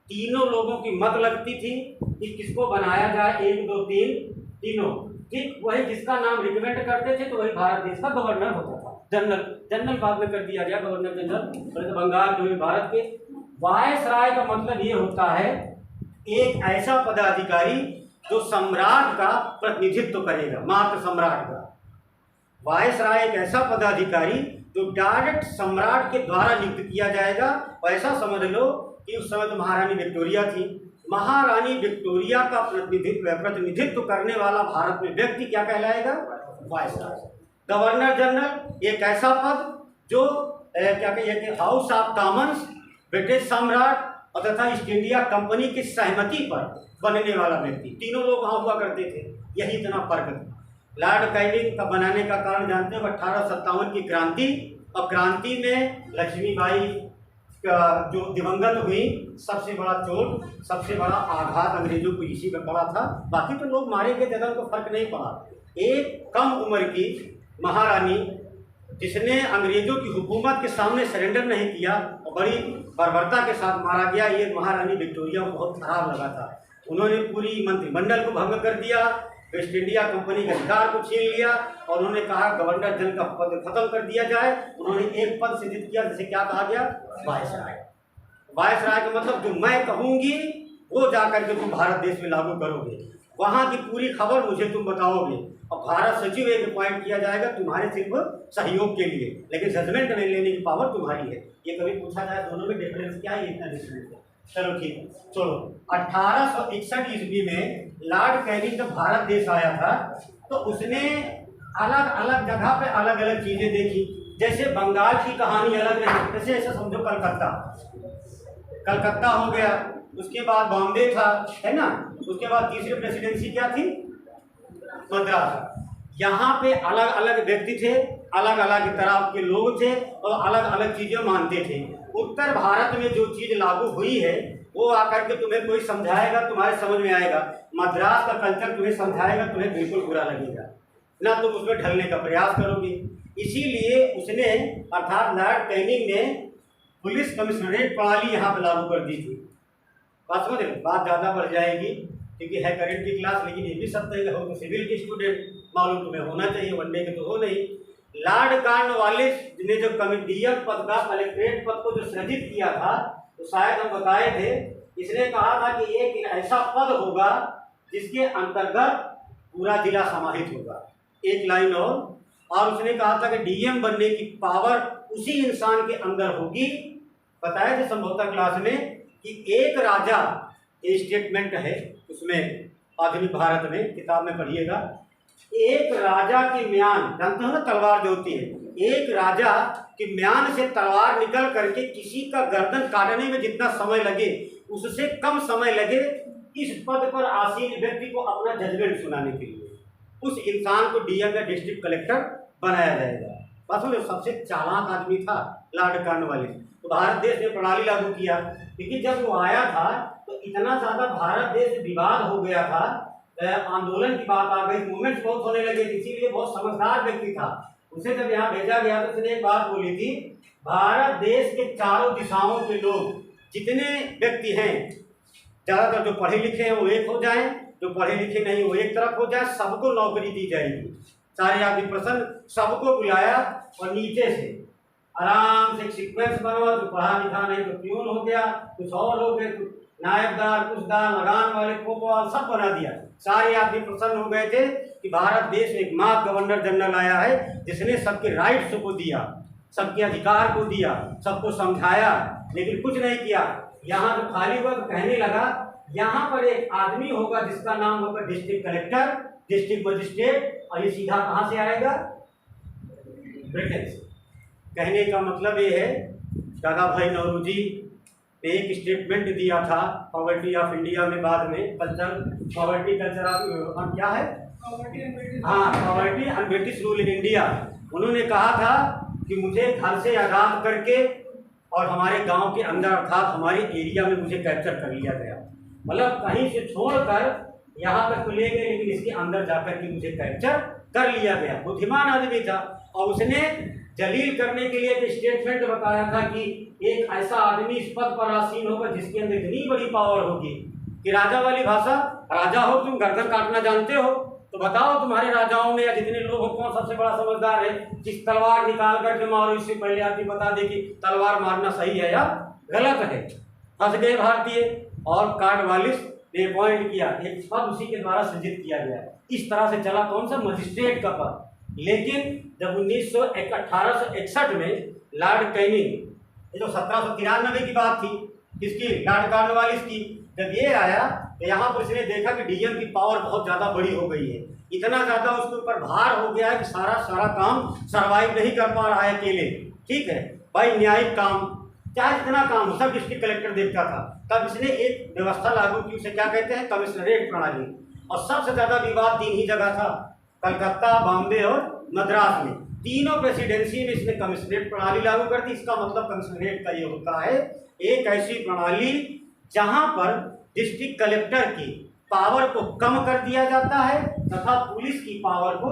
तीनों लोगों की मत लगती थी कि किसको बनाया जाए, 1 2 3 तीनों, ठीक। वही जिसका नाम रिकमेंड करते थे तो वही भारत देश का गवर्नर होता था। जनरल बाद में कर दिया गया गवर्नर जनरल, बंगाल जो है भारत के। वायसराय का मतलब ये होता है एक ऐसा पदाधिकारी जो सम्राट का प्रतिनिधित्व करेगा, मात्र सम्राट का। वायसराय एक ऐसा पदाधिकारी जो डायरेक्ट सम्राट के द्वारा नियुक्त किया जाएगा। ऐसा समझ लो कि उस समय तो महारानी विक्टोरिया थी। महारानी विक्टोरिया का प्रतिनिधित्व करने वाला भारत में व्यक्ति क्या कहलाएगा? वायसराय। गवर्नर जनरल एक ऐसा पद जो क्या कहिए, हाउस ऑफ कॉमन्स, ब्रिटिश सम्राट और तथा ईस्ट इंडिया कंपनी की सहमति पर बनने वाला व्यक्ति। तीनों लोग वहाँ हुआ करते थे, यही इतना फर्क था। लॉर्ड कैनिंग का बनाने का कारण जानते हो? 1857 की क्रांति, और क्रांति में लक्ष्मीबाई का जो दिवंगत हुई, सबसे बड़ा चोट, सबसे बड़ा आघात अंग्रेजों को इसी में पड़ा था। बाकी तो लोग मारे गए, ज़्यादा उनको फर्क नहीं पड़ा। एक कम उम्र की महारानी जिसने अंग्रेजों की हुकूमत के सामने सरेंडर नहीं किया और बड़ी बर्बरता के साथ मारा गया, ये महारानी विक्टोरिया को बहुत खराब लगा था। उन्होंने पूरी मंत्रिमंडल को भंग कर दिया, वेस्ट इंडिया कंपनी के अधिकार को छीन लिया, और उन्होंने कहा गवर्नर जनरल का पद खत्म कर दिया जाए। उन्होंने एक पद सृजित किया जिसे क्या कहा गया? वायसराय। वायसराय का मतलब जो मैं कहूँगी वो जाकर के तुम भारत देश में लागू करोगे, वहाँ की पूरी खबर मुझे तुम बताओगे, और भारत सचिव एक अपॉइंट किया जाएगा तुम्हारे सिर्फ सहयोग के लिए, लेकिन जजमेंट में लेने की पावर तुम्हारी है। ये कभी पूछा जाए दोनों में डिफरेंस क्या है? इतना डिफरेंस है। चलो ठीक है, चलो 1861 ईस्वी में लॉर्ड कैनिंग जब भारत देश आया था तो उसने अलग अलग जगह पे अलग अलग चीजें देखी। जैसे बंगाल की कहानी अलग रही, जैसे ऐसा समझो कलकत्ता हो गया, उसके बाद बॉम्बे था, है ना, उसके बाद तीसरी प्रेसिडेंसी क्या थी? मद्रास। यहाँ पे अलग अलग व्यक्ति थे, अलग अलग तरह के लोग थे और अलग अलग चीजें मानते थे। उत्तर भारत में जो चीज लागू हुई है वो आकर के तुम्हें कोई समझाएगा, तुम्हारे समझ में आएगा। मद्रास का कल्चर तुम्हें समझाएगा, तुम्हें बिल्कुल बुरा लगेगा, ना तुम उसमें ढलने का प्रयास करोगे। इसीलिए उसने अर्थात लॉर्ड कैनिंग ने पुलिस कमिश्नरेट प्रणाली यहाँ पर लागू कर दी थी। बात समझ रहे? बात ज़्यादा बढ़ जाएगी क्योंकि है करंट की क्लास, लेकिन ये भी सब तय हो तो सिविल के स्टूडेंट मालूम तुम्हें होना चाहिए, वनडे के तो हो नहीं। लॉर्ड कॉर्नवालिस ने जो कमिश्नर पद का कलेक्ट्रेट पद को जो सृजित किया था तो शायद हम बताए थे, इसने कहा था कि एक ऐसा पद होगा जिसके अंतर्गत पूरा जिला समाहित होगा। एक लाइन और उसने कहा था कि डीएम बनने की पावर उसी इंसान के अंदर होगी। बताया थे संभवतः क्लास में कि एक राजा, ये स्टेटमेंट है उसमें आधुनिक भारत में, किताब में पढ़िएगा, एक राजा की म्यान, जानते हो ना तलवार जो होती है, एक राजा की म्यान से तलवार निकल करके किसी का गर्दन काटने में जितना समय लगे उससे कम समय लगे इस पद पर आसीन व्यक्ति को अपना जजमेंट सुनाने के लिए उस इंसान को डीएम या डिस्ट्रिक्ट कलेक्टर बनाया जाएगा। बस वो सबसे चालाक आदमी था लॉर्ड कॉर्नवालिस। तो भारत देश ने प्रणाली लागू किया, क्योंकि जब वो आया था तो इतना ज़्यादा भारत देश विवाद हो गया था, आंदोलन की बात आ गई, मूवमेंट्स बहुत होने लगे, इसीलिए बहुत समझदार व्यक्ति था। उसे जब यहाँ भेजा गया तो उसने एक बात बोली थी, भारत देश के चारों दिशाओं के लोग जितने व्यक्ति हैं, ज़्यादातर जो पढ़े लिखे हैं वो एक हो जाएं, जो पढ़े लिखे नहीं वो एक तरफ हो जाए, सबको नौकरी दी जाएगी। सारे आदमी प्रसन्न, सबको बुलाया और नीचे से आराम से सीक्वेंस बनवा, तो पढ़ा लिखा नहीं तो प्यून हो गया, कुछ और हो गए, नायबदार, कुछदार, लगान वाले, कोतवाल, सब बना दिया। सारे आदमी प्रसन्न हो गए थे कि भारत देश में एक माँ गवर्नर जनरल आया है जिसने सबके राइट्स को दिया, सबके अधिकार को दिया, सबको समझाया, लेकिन कुछ नहीं किया। यहाँ जो खाली हुआ तो कहने लगा यहाँ पर एक आदमी होगा जिसका नाम होगा डिस्ट्रिक्ट कलेक्टर, डिस्ट्रिक्ट मजिस्ट्रेट, और ये सीधा कहाँ से आएगा? ब्रिटेन से। कहने का मतलब ये है, दादा भाई नौरोजी ने एक स्टेटमेंट दिया था पॉवर्टी ऑफ इंडिया में, बाद में कल्चर, पॉवर्टी कल्चर ऑफ क्या है, हाँ, poverty and British rule in India. उन्होंने कहा था कि मुझे घर से आज़ाद करके और हमारे गांव के अंदर अर्थात हमारे एरिया में मुझे कैप्चर कर लिया गया, मतलब कहीं से छोड़कर यहाँ तक तो ले गए लेकिन इसके अंदर जाकर के मुझे कैप्चर कर लिया गया। बुद्धिमान आदमी था और उसने जलील करने के लिए एक स्टेटमेंट बताया था कि एक ऐसा आदमी इस पद पर आसीन होगा जिसके अंदर इतनी बड़ी पावर होगी कि राजा वाली भाषा, राजा हो तुम गर्दन काटना जानते हो तो बताओ तुम्हारे राजाओं में या जितने लोग हो कौन सबसे बड़ा समझदार है जिस तलवार निकाल करके मारो, इससे पहले आदमी बता दे कि तलवार मारना सही है या गलत है। फंस गए भारतीय, और कॉर्नवालिस ने अपॉइंट किया, एक पद उसी के द्वारा सृजित किया गया। इस तरह से चला कौन सा, मजिस्ट्रेट का पद। लेकिन जब 1861 में लॉर्ड कैनिंग, ये जो 1793 की बात थी, किसकी, लॉर्ड कॉर्नवालिस की, जब ये आया तो यहाँ पर इसने देखा कि डीएम की पावर बहुत ज़्यादा बड़ी हो गई है, इतना ज़्यादा उसके ऊपर भार हो गया है कि सारा काम सर्वाइव नहीं कर पा रहा है अकेले। ठीक है भाई, न्यायिक काम चाहे जितना काम हो सब डिस्ट्रिक्ट कलेक्टर देखता था। तब इसने एक व्यवस्था लागू की, उसे क्या कहते हैं, कमिश्नरेट प्रणाली। और सबसे ज़्यादा विवाद तीन ही जगह था, कलकत्ता, बॉम्बे और मद्रास में, तीनों प्रेसिडेंसी में इसने कमिश्नरेट प्रणाली लागू कर दी। इसका मतलब कमिश्नरेट का ये होता है एक ऐसी प्रणाली जहां पर डिस्ट्रिक्ट कलेक्टर की पावर को कम कर दिया जाता है तथा पुलिस की पावर को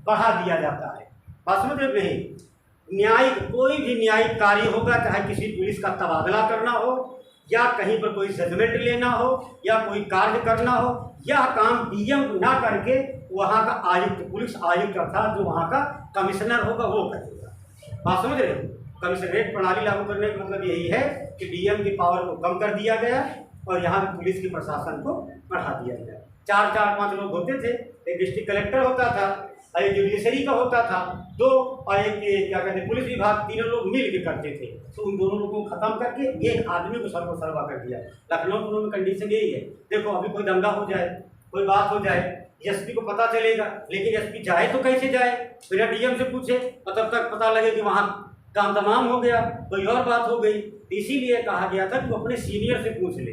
बढ़ा दिया जाता है। बात समझ रहे नहीं? न्यायिक कोई भी न्यायिक कार्य होगा, चाहे किसी पुलिस का तबादला करना हो या कहीं पर कोई जजमेंट लेना हो या कोई कार्य करना हो, यह काम डीएम ना करके वहाँ का आयुक्त, पुलिस आयुक्त अर्थात जो वहाँ का कमिश्नर होगा वो करेगा। बात समझ रहे हो? कमिश्नरेट प्रणाली लागू करने का मतलब यही है कि डीएम की पावर को कम कर दिया गया और यहाँ पुलिस के प्रशासन को बढ़ा दिया गया। 4-4-5 लोग होते थे, एक डिस्ट्रिक्ट कलेक्टर होता था, एक जुडिशरी का होता था, 2 और एक क्या कहते हैं पुलिस विभाग, तीनों लोग मिल के करते थे। तो उन दोनों लोगों को खत्म करके एक आदमी को सर्वसर्वा कर दिया। लखनऊ में कंडीशन यही है। देखो अभी कोई दंगा हो जाए, कोई बात हो जाए, एसपी को पता चलेगा, लेकिन एसपी जाए तो कैसे जाए? बिना डीएम से पूछे, तब तक पता लगे कि वहाँ काम तमाम हो गया, कोई और बात हो गई। इसीलिए कहा गया था कि वो अपने सीनियर से पूछ ले।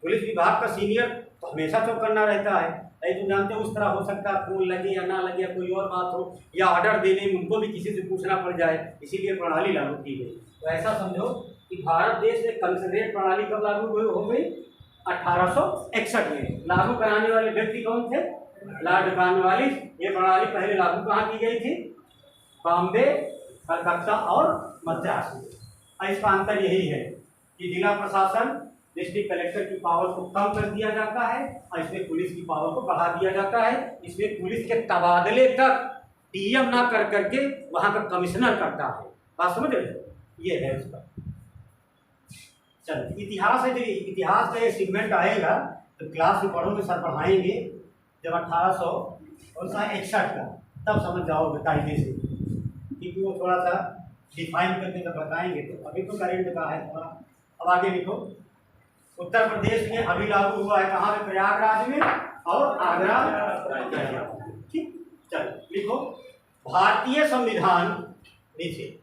पुलिस विभाग का सीनियर तो हमेशा तो करना रहता है, तुम जानते हो उस तरह हो सकता है फोन लगे या ना लगे, कोई और बात हो या ऑर्डर देने में उनको भी किसी से पूछना पड़ जाए, इसीलिए प्रणाली लागू की गई। तो ऐसा समझो कि भारत देश में कमिश्नरेट प्रणाली कब लागू हो गई? 1861 में। लागू कराने वाले व्यक्ति कौन थे? Lord Cornwallis. ये प्रणाली पहले लागू कहाँ की गई थी? बॉम्बे, कलकत्ता और मद्रास में। इसका अंतर यही है कि जिला प्रशासन डिस्ट्रिक्ट कलेक्टर की पावर को कम कर दिया जाता है और इसमें पुलिस की पावर को बढ़ा दिया जाता है। इसमें पुलिस के तबादले तक डीएम ना कर करके वहां का कमिश्नर करता है। बात समझ रहे हो? ये है उसका। चलो इतिहास है, जो इतिहास का ये सेगमेंट आएगा तो क्लास में पढ़ोगे, सर पढ़ाएंगे जब 1861 का, तब समझ जाओगे कायदे से, क्योंकि वो थोड़ा सा डिफाइन करके जब बताएंगे। तो अभी तो करेंट का है थोड़ा। अब आगे लिखो। उत्तर प्रदेश में अभी लागू हुआ है कहाँ पे? प्रयागराज में और आगरा। ठीक, चलो लिखो। भारतीय संविधान, नीचे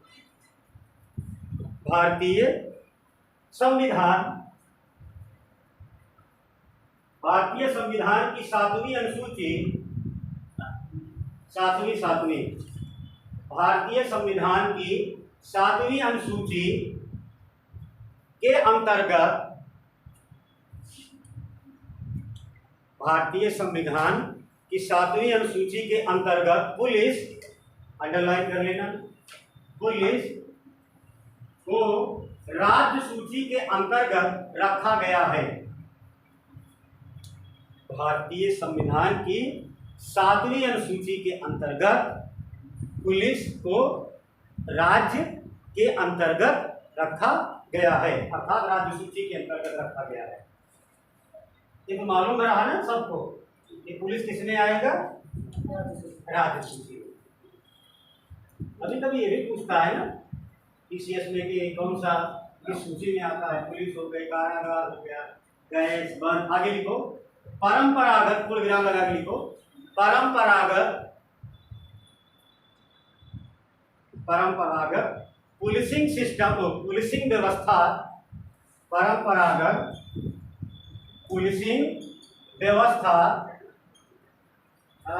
भारतीय संविधान, भारतीय संविधान की 7वीं अनुसूची, 7वीं भारतीय संविधान की 7वीं अनुसूची के अंतर्गत, भारतीय संविधान की 7वीं अनुसूची के अंतर्गत पुलिस, अंडरलाइन कर लेना, पुलिस को राज्य सूची के अंतर्गत रखा गया है। भारतीय संविधान की 7वीं अनुसूची के अंतर्गत पुलिस को राज्य के अंतर्गत रखा गया है, अर्थात राज्य सूची के अंतर्गत रखा गया है। ये तो मालूम रहा ना सबको, ये पुलिस किसमें आएगा? राज्य सूची। अभी कभी ये भी पूछता है ना टीसीएस में कि कौन सा किस सूची में आता है? पुलिस हो गई, कारागार हो गया, गैस, वन। आगे लिखो। परंपरागत, पूर्ण विराम लगा के लिखो। परंपरागत पुलिसिंग सिस्टम, पुलिसिंग व्यवस्था, परंपरागत पुलिसिंग व्यवस्था,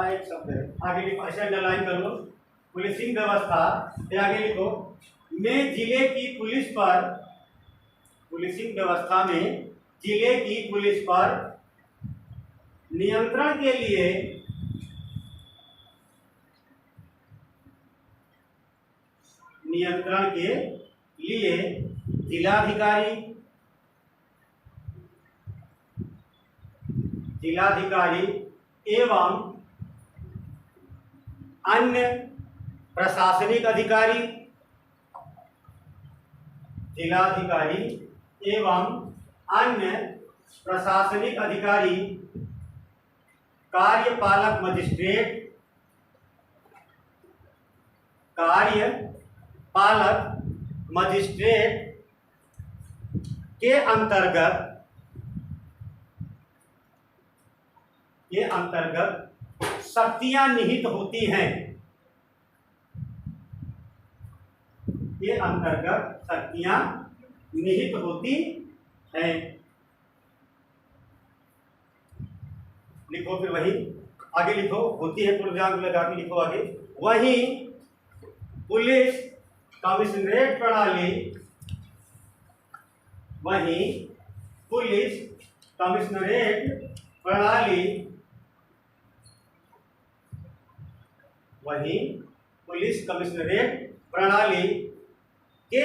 एक शब्द है, आगे लिखो, ऐसे अंडरलाइन कर लो। पुलिसिंग व्यवस्था, आगे लिखो, में जिले की पुलिस पर, पुलिसिंग व्यवस्था में जिले की पुलिस पर नियंत्रण के लिए जिलाधिकारी एवं अन्य प्रशासनिक अधिकारी, जिलाधिकारी एवं अन्य प्रशासनिक अधिकारी, कार्यपालक मजिस्ट्रेट, के अंतर्गत शक्तियां निहित होती हैं, के अंतर्गत शक्तियां निहित होती हैं। लिखो फिर वही, आगे लिखो, होती है पूर्वजांग लगा के लिखो आगे। वहीं पुलिस कमिश्नरेट प्रणाली, वहीं पुलिस कमिश्नरेट प्रणाली, वहीं पुलिस कमिश्नरेट प्रणाली के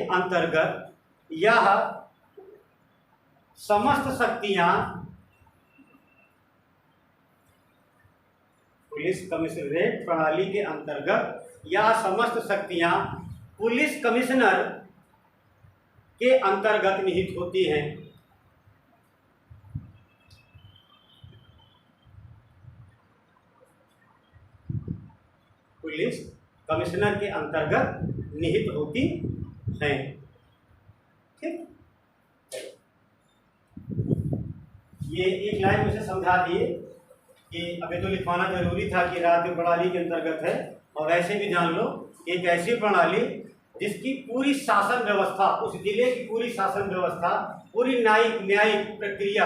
अंतर्गत यह समस्त शक्तियां, पुलिस कमिश्नरेट प्रणाली के अंतर्गत यह समस्त शक्तियां पुलिस कमिश्नर के अंतर्गत निहित होती हैं। पुलिस कमिश्नर के अंतर्गत निहित होती हैं। ठीक, ये एक लाइन मुझे समझा दिए कि अभी तो लिखवाना जरूरी था कि राज्य प्रणाली के अंतर्गत है, और ऐसे भी जान लो कि एक ऐसी प्रणाली जिसकी पूरी शासन व्यवस्था, उस जिले की पूरी शासन व्यवस्था, पूरी न्यायिक प्रक्रिया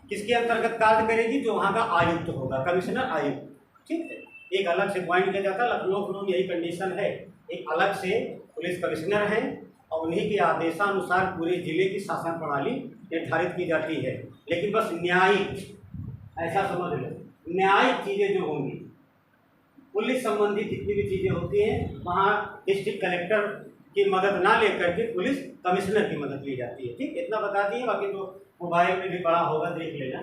किसके अंतर्गत कार्य करेगी? जो वहाँ का आयुक्त होगा, कमिश्नर आयुक्त। ठीक है, एक अलग से पॉइंट किया जाता है, लखनऊ में यही कंडीशन है, एक अलग से पुलिस कमिश्नर है और उन्हीं के आदेशानुसार पूरे जिले की शासन प्रणाली निर्धारित की जाती है। लेकिन बस न्यायिक, ऐसा समझ लो, न्यायिक चीज़ें जो होंगी, पुलिस संबंधी जितनी भी चीज़ें होती हैं, वहाँ डिस्ट्रिक्ट कलेक्टर की मदद ना लेकर के पुलिस कमिश्नर की मदद ली जाती है। ठीक, इतना बता दिए, बाकी तो मोबाइल में भी पढ़ा होगा, देख लेना,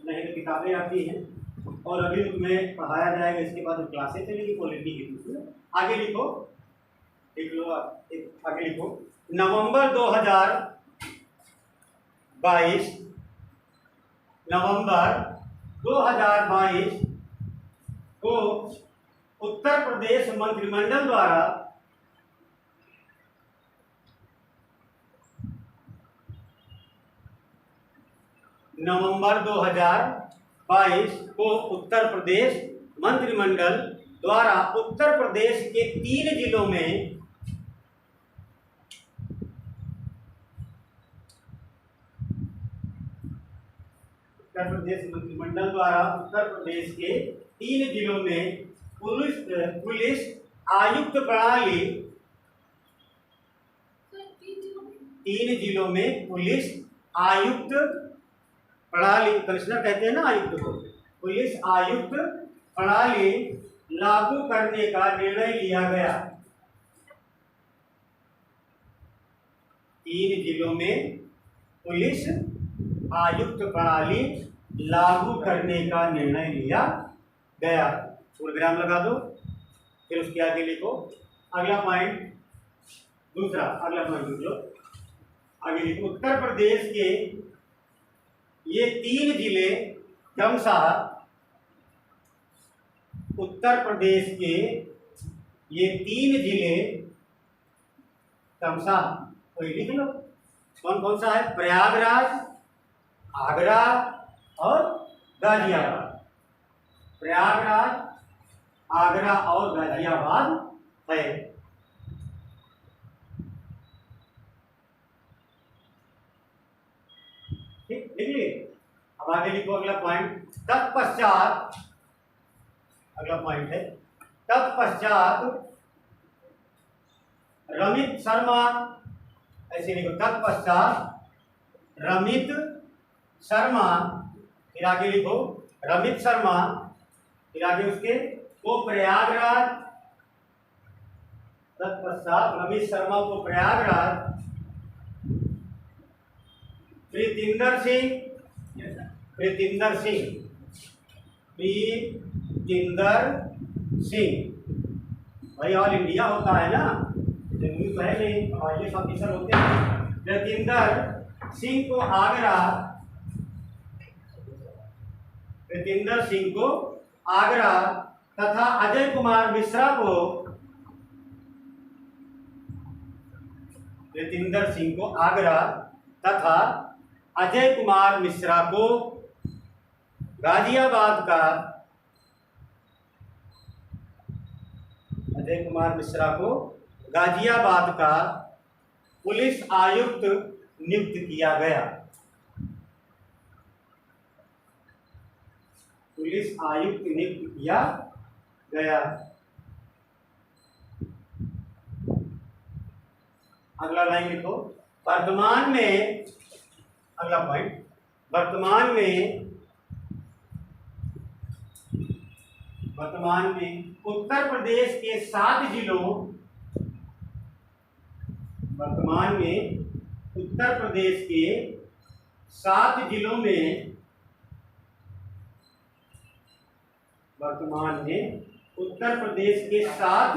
नहीं तो किताबें आती हैं और अभी तुम्हें पढ़ाया जाएगा। इसके बाद क्लासें चलेगी पॉलिटी की। आगे लिखो, देख लो, आगे लिखो, नवंबर 2022 को उत्तर प्रदेश मंत्रिमंडल द्वारा नवंबर 2022 को उत्तर प्रदेश मंत्रिमंडल द्वारा उत्तर प्रदेश के 3 जिलों में उत्तर प्रदेश मंत्रिमंडल द्वारा उत्तर प्रदेश के 3 जिलों में पुलिस आयुक्त प्रणाली, 3 जिलों में पुलिस आयुक्त प्रणाली, कमिश्नर कहते हैं ना आयुक्त को, पुलिस आयुक्त प्रणाली लागू करने का निर्णय लिया गया। 3 जिलों में पुलिस आयुक्त प्रणाली लागू करने का निर्णय लिया गया। पूर्वविराम लगा दो, फिर उसके आगे लिखो अगला पॉइंट, दूसरा अगला पॉइंट लिख लो, आगे लिखो, उत्तर प्रदेश के ये 3 जिले क्रमशः, उत्तर प्रदेश के ये 3 जिले क्रमशः, कोई लिख लो, कौन कौन सा है? प्रयागराज, आगरा और गाजियाबाद। प्रयागराज, आगरा और गाजियाबाद है। ठीक, लिख लिए। अब आगे लिखो अगला पॉइंट, तत्पश्चात, अगला पॉइंट है, तत्पश्चात रमित शर्मा, ऐसे लिखो, तत्पश्चात रमित शर्मा, फिर आगे लिखो रमित शर्मा, फिर आगे उसके को प्रयागराज, तत्पश्चात रमित शर्मा को प्रयागराज, प्रीतिंदर सिंह, भाई ऑल इंडिया होता है ना, जरूरी तो है नहीं, आईएएस ऑफिसर होते हैं। प्रीतिंदर सिंह को आगरा, प्रीतिंदर सिंह को आगरा तथा अजय कुमार मिश्रा को, प्रीतिंदर सिंह को आगरा तथा अजय कुमार मिश्रा को गाजियाबाद का, अजय कुमार मिश्रा को गाजियाबाद का पुलिस आयुक्त नियुक्त किया गया। पुलिस आयुक्त नियुक्त किया गया। अगला लाइन लिखो, वर्तमान में, अगला पॉइंट, वर्तमान में उत्तर प्रदेश के 7 जिलों, वर्तमान में उत्तर प्रदेश के 7 जिलों में, वर्तमान में उत्तर प्रदेश के 7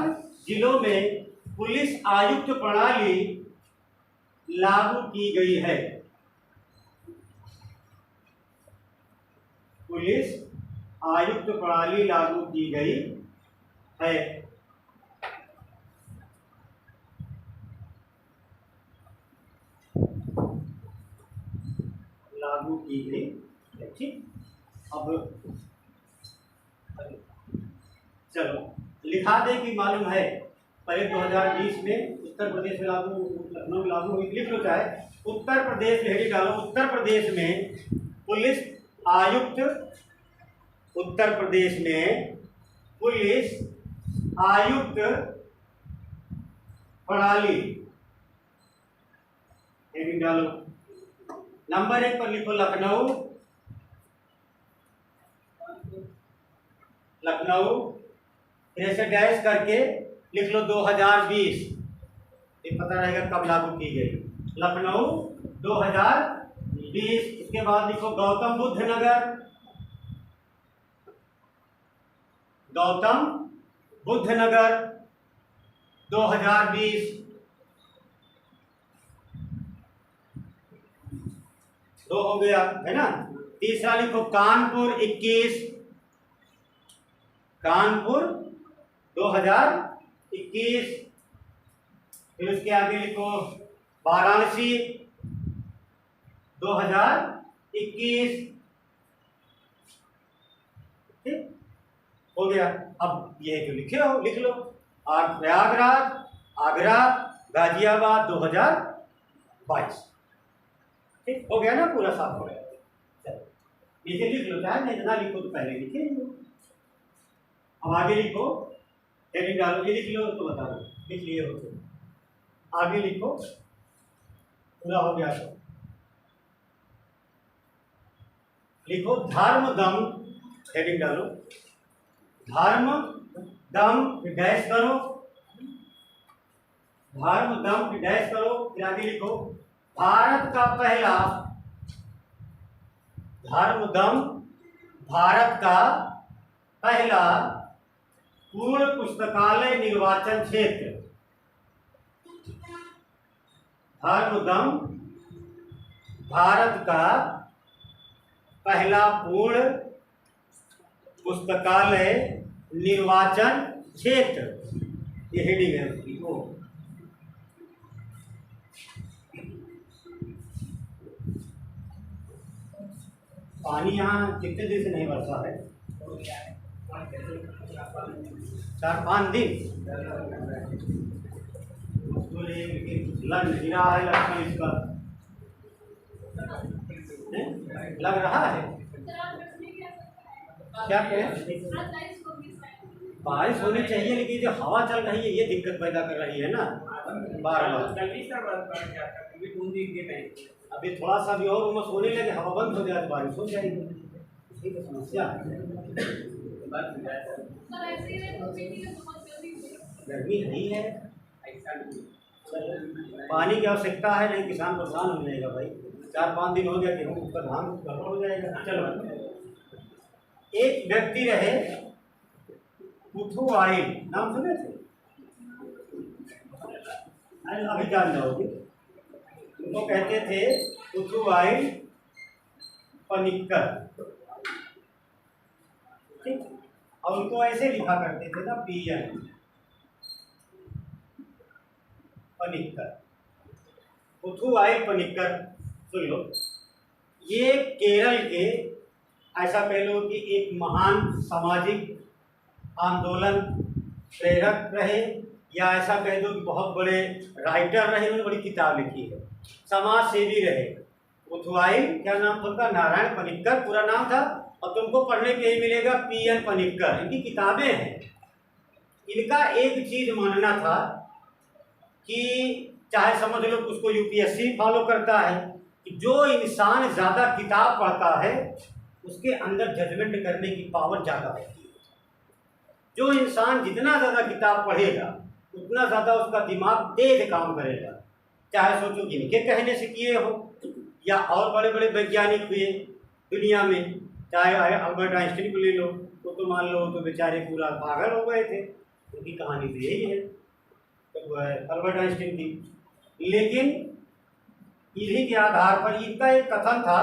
जिलों में पुलिस आयुक्त प्रणाली लागू की गई है। पुलिस आयुक्त प्रणाली लागू की गई है। लागू की गई है, ठीक। अब चलो लिखा दे कि मालूम है, पहले 2020 में उत्तर प्रदेश में लागू, लखनऊ में लागू हुई, लिख लो चाहे। उत्तर प्रदेश में हेडिंग डालो, उत्तर प्रदेश में पुलिस आयुक्त, उत्तर प्रदेश में पुलिस आयुक्त प्रणाली, हेडिंग डालो। नंबर 1 पर लिखो लखनऊ, लखनऊ, फिर ऐसे डैश करके लिख लो 2020, ये पता रहेगा कब लागू की गई। लखनऊ 2020। इसके बाद लिखो गौतम बुद्ध नगर, गौतम बुद्ध नगर 2020। दो हो गया है ना। तीसरा लिखो कानपुर 21, कानपुर 2021। फिर उसके आगे लिखो वाराणसी 2021, ठीक हो गया। अब ये जो लिखे हो लिख लो, और प्रयागराज, आगरा, गाजियाबाद 2022, ठीक हो गया ना, पूरा साफ हो गया। चलो नीचे लिख लो, चाहे नहीं इतना लिखो तो पहले लिखे लो। अब आगे लिखो, हेडिंग डालो, ये लिख लो तो बता दो, लिख लिए हो तो आगे लिखो, पूरा हो गया तो लिखो धर्म दम, हेडिंग डालो, धर्म दम, डैश करो, धर्म दम डैश करो। फिर आगे लिखो भारत का पहला, धर्म दम, भारत का पहला पूर्ण पुस्तकालय निर्वाचन क्षेत्र, धर्म दम, भारत का पहला पूर्ण पुस्तकालय निर्वाचन क्षेत्र, ये हेडिंग है उसकी। वो पानी यहाँ कितने दिन से नहीं बरसा है? 4-5 दिन लग नहीं रहा है, लगता इसका लग रहा है। क्या कहें, बारिश होनी चाहिए, लेकिन जो हवा चल रही है ये दिक्कत पैदा कर रही है ना बार-बार। अभी थोड़ा सा भी और उमस होने लगे, हवा बंद हो जाए तो बारिश हो जाएगी, इसी तो समस्या है। गर्मी नहीं है, पानी की आवश्यकता है, नहीं किसान परेशान हो जाएगा भाई। 4-5 दिन हो गया गेहूँ उसका धान गड़बड़ हो जाएगा। चलो एक व्यक्ति रहे पुथुवाइल, नाम सुने थे? अभी जान जाओगे, उनको कहते थे पुथुवाइल पनिक्कर, ठीक। और उनको ऐसे लिखा करते थे ना, PN पनिक्कर, पुथुवाइल पनिक्कर। सुन लो, ये केरल के, ऐसा कह लो कि एक महान सामाजिक आंदोलन प्रेरक रहे, या ऐसा कह दो कि बहुत बड़े राइटर रहे, उन्होंने बड़ी किताब लिखी है। समाज सेवी रहे। पुथुआई क्या नाम था उनका? नारायण पनिक्कर पूरा नाम था। और तुमको पढ़ने के ही मिलेगा पीएन पनिक्कर, इनकी किताबें हैं। इनका एक चीज मानना था कि चाहे समझ लो उसको यूपीएससी फॉलो करता है कि जो इंसान ज्यादा किताब पढ़ता है उसके अंदर जजमेंट करने की पावर ज्यादा होती है। जो इंसान जितना ज्यादा किताब पढ़ेगा उतना ज्यादा उसका दिमाग तेज काम करेगा। चाहे सोचो जिनके कहने से किए हो या और बड़े बड़े वैज्ञानिक हुए दुनिया में, चाहे अल्बर्ट आइंस्टीन को ले लो, तो मान लो तो बेचारे पूरा पागल हो गए थे, उनकी कहानी तो यही है तो अल्बर्ट आइंस्टीन की। लेकिन इन्हीं के आधार पर इनका एक कथन था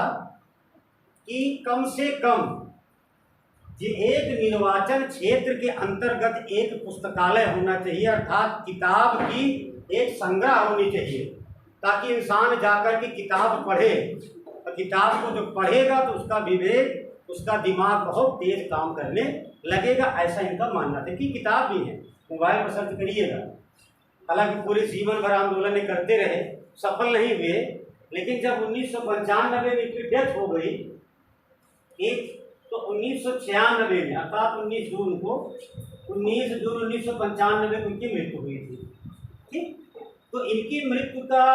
कि कम से कम ये एक निर्वाचन क्षेत्र के अंतर्गत एक पुस्तकालय होना चाहिए, अर्थात किताब की एक संग्रह होनी चाहिए, ताकि इंसान जाकर के किताब पढ़े। और किताब को जो पढ़ेगा तो उसका विवेक, उसका दिमाग बहुत तेज काम करने लगेगा, ऐसा इनका मानना था। कि किताब भी है, मोबाइल पर सर्च करिएगा। हालांकि पूरे जीवन भर आंदोलन करते रहे, सफल नहीं हुए, लेकिन जब 1995 में इनकी डेथ हो गई एक, तो 1996 में अर्थात 19 जून 1995 को इनकी मृत्यु हुई थी। ठीक, तो इनकी मृत्यु का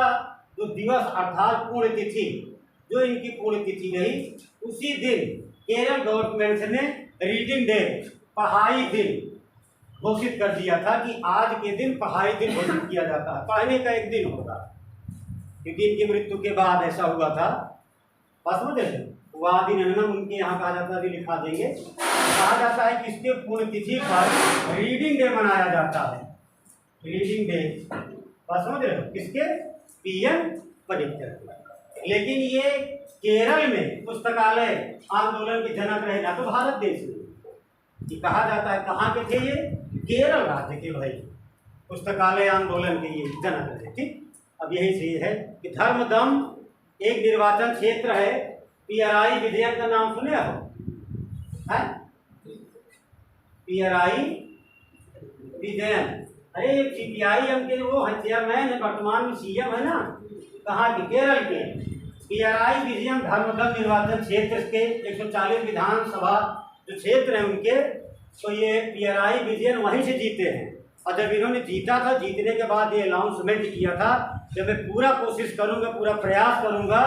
जो दिवस अर्थात पुण्यतिथि, जो इनकी पुण्यतिथि गई, उसी दिन केरल गवर्नमेंट ने रीडिंग डे, पढ़ाई दिन घोषित कर दिया था कि आज के दिन पढ़ाई दिन घोषित किया जाता है, पढ़ने का एक दिन होगा। क्योंकि इनकी मृत्यु के बाद ऐसा हुआ था, बस समझ रहे वादिनम उनके यहाँ कहा जाता है, लिखा देंगे, कहा जाता है कि इसके पुण्यतिथि पर रीडिंग डे मनाया जाता है। रीडिंग डे बस समझ रहे हो किसके? पीएन पनिक्कर। लेकिन ये केरल में पुस्तकालय आंदोलन के जनक रहे, ना तो भारत देश में। ये कहा जाता है कहाँ के थे? ये केरल राज्य के भाई पुस्तकालय आंदोलन के ये जनक रहे। ठीक, अब यही चीज है कि धर्मदम एक निर्वाचन क्षेत्र है। पीआरआई विधेयक का नाम सुने हो? पीआरआई विधेयक, अरे सीपीआईएम के वो चेयरमैन है, वर्तमान में सीएम है ना, कहाँ के? केरल के। पीआरआई विजयम धर्मदम निर्वाचन क्षेत्र के 140 विधानसभा जो क्षेत्र हैं उनके, तो ये पीआरआई विजयन वहीं से जीते हैं। और जब इन्होंने जीता था, जीतने के बाद ये अनाउंसमेंट किया था कि मैं पूरा कोशिश करूंगा, पूरा प्रयास करूंगा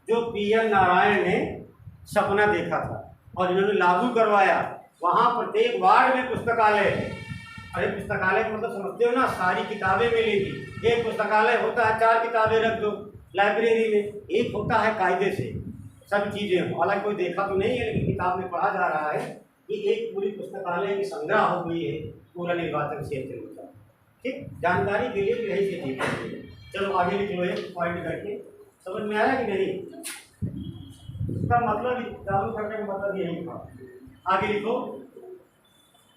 जो पीएन नारायण ने सपना देखा था और इन्होंने लागू करवाया। वहाँ प्रत्येक वार्ड में पुस्तकालय है। अरे पुस्तकालय को मतलब समझते हो ना, सारी किताबें मिलेंगी। एक पुस्तकालय होता है 4 किताबें रख दो लाइब्रेरी में, एक होता है कायदे से सब चीज़ें हो। हालांकि कोई देखा तो नहीं है, लेकिन किताब में पढ़ा जा रहा है कि एक पूरी पुस्तकालय की संग्रह हो गई है पूरा निर्वाचन क्षेत्र में। ठीक, जानकारी के लिए यही से ठीक है। चलो आगे लिख लो, एक पॉइंट करके समझ में आया कि नहीं? इसका मतलब चालू करने का मतलब यही था। आगे लिखो,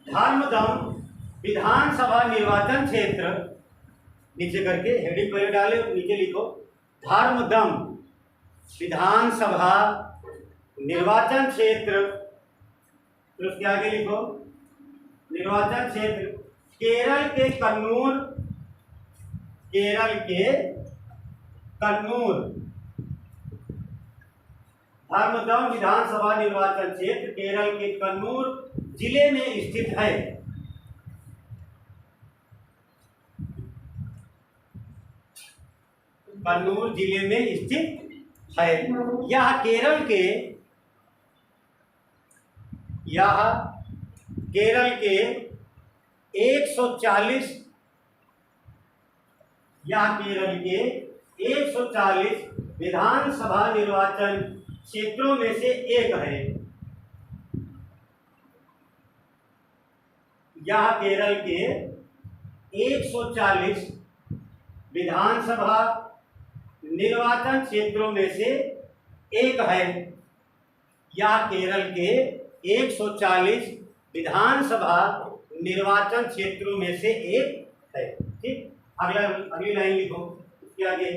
धर्मदम विधानसभा निर्वाचन क्षेत्र, नीचे करके हेडिंग पहले डाले, नीचे लिखो धर्मदम विधानसभा निर्वाचन क्षेत्र, फिर उसके आगे लिखो निर्वाचन क्षेत्र केरल के कन्नूर, केरल के कन्नूर। धर्मदम विधानसभा निर्वाचन क्षेत्र केरल के कन्नूर जिले में स्थित है। कन्नूर जिले में स्थित है। यह केरल के 140 विधानसभा निर्वाचन क्षेत्रों में से एक है। यह केरल के 140 विधानसभा निर्वाचन क्षेत्रों में से एक है। यह केरल के 140 विधानसभा निर्वाचन क्षेत्रों में से एक है। ठीक, अगली लाइन लिखो इसके आगे।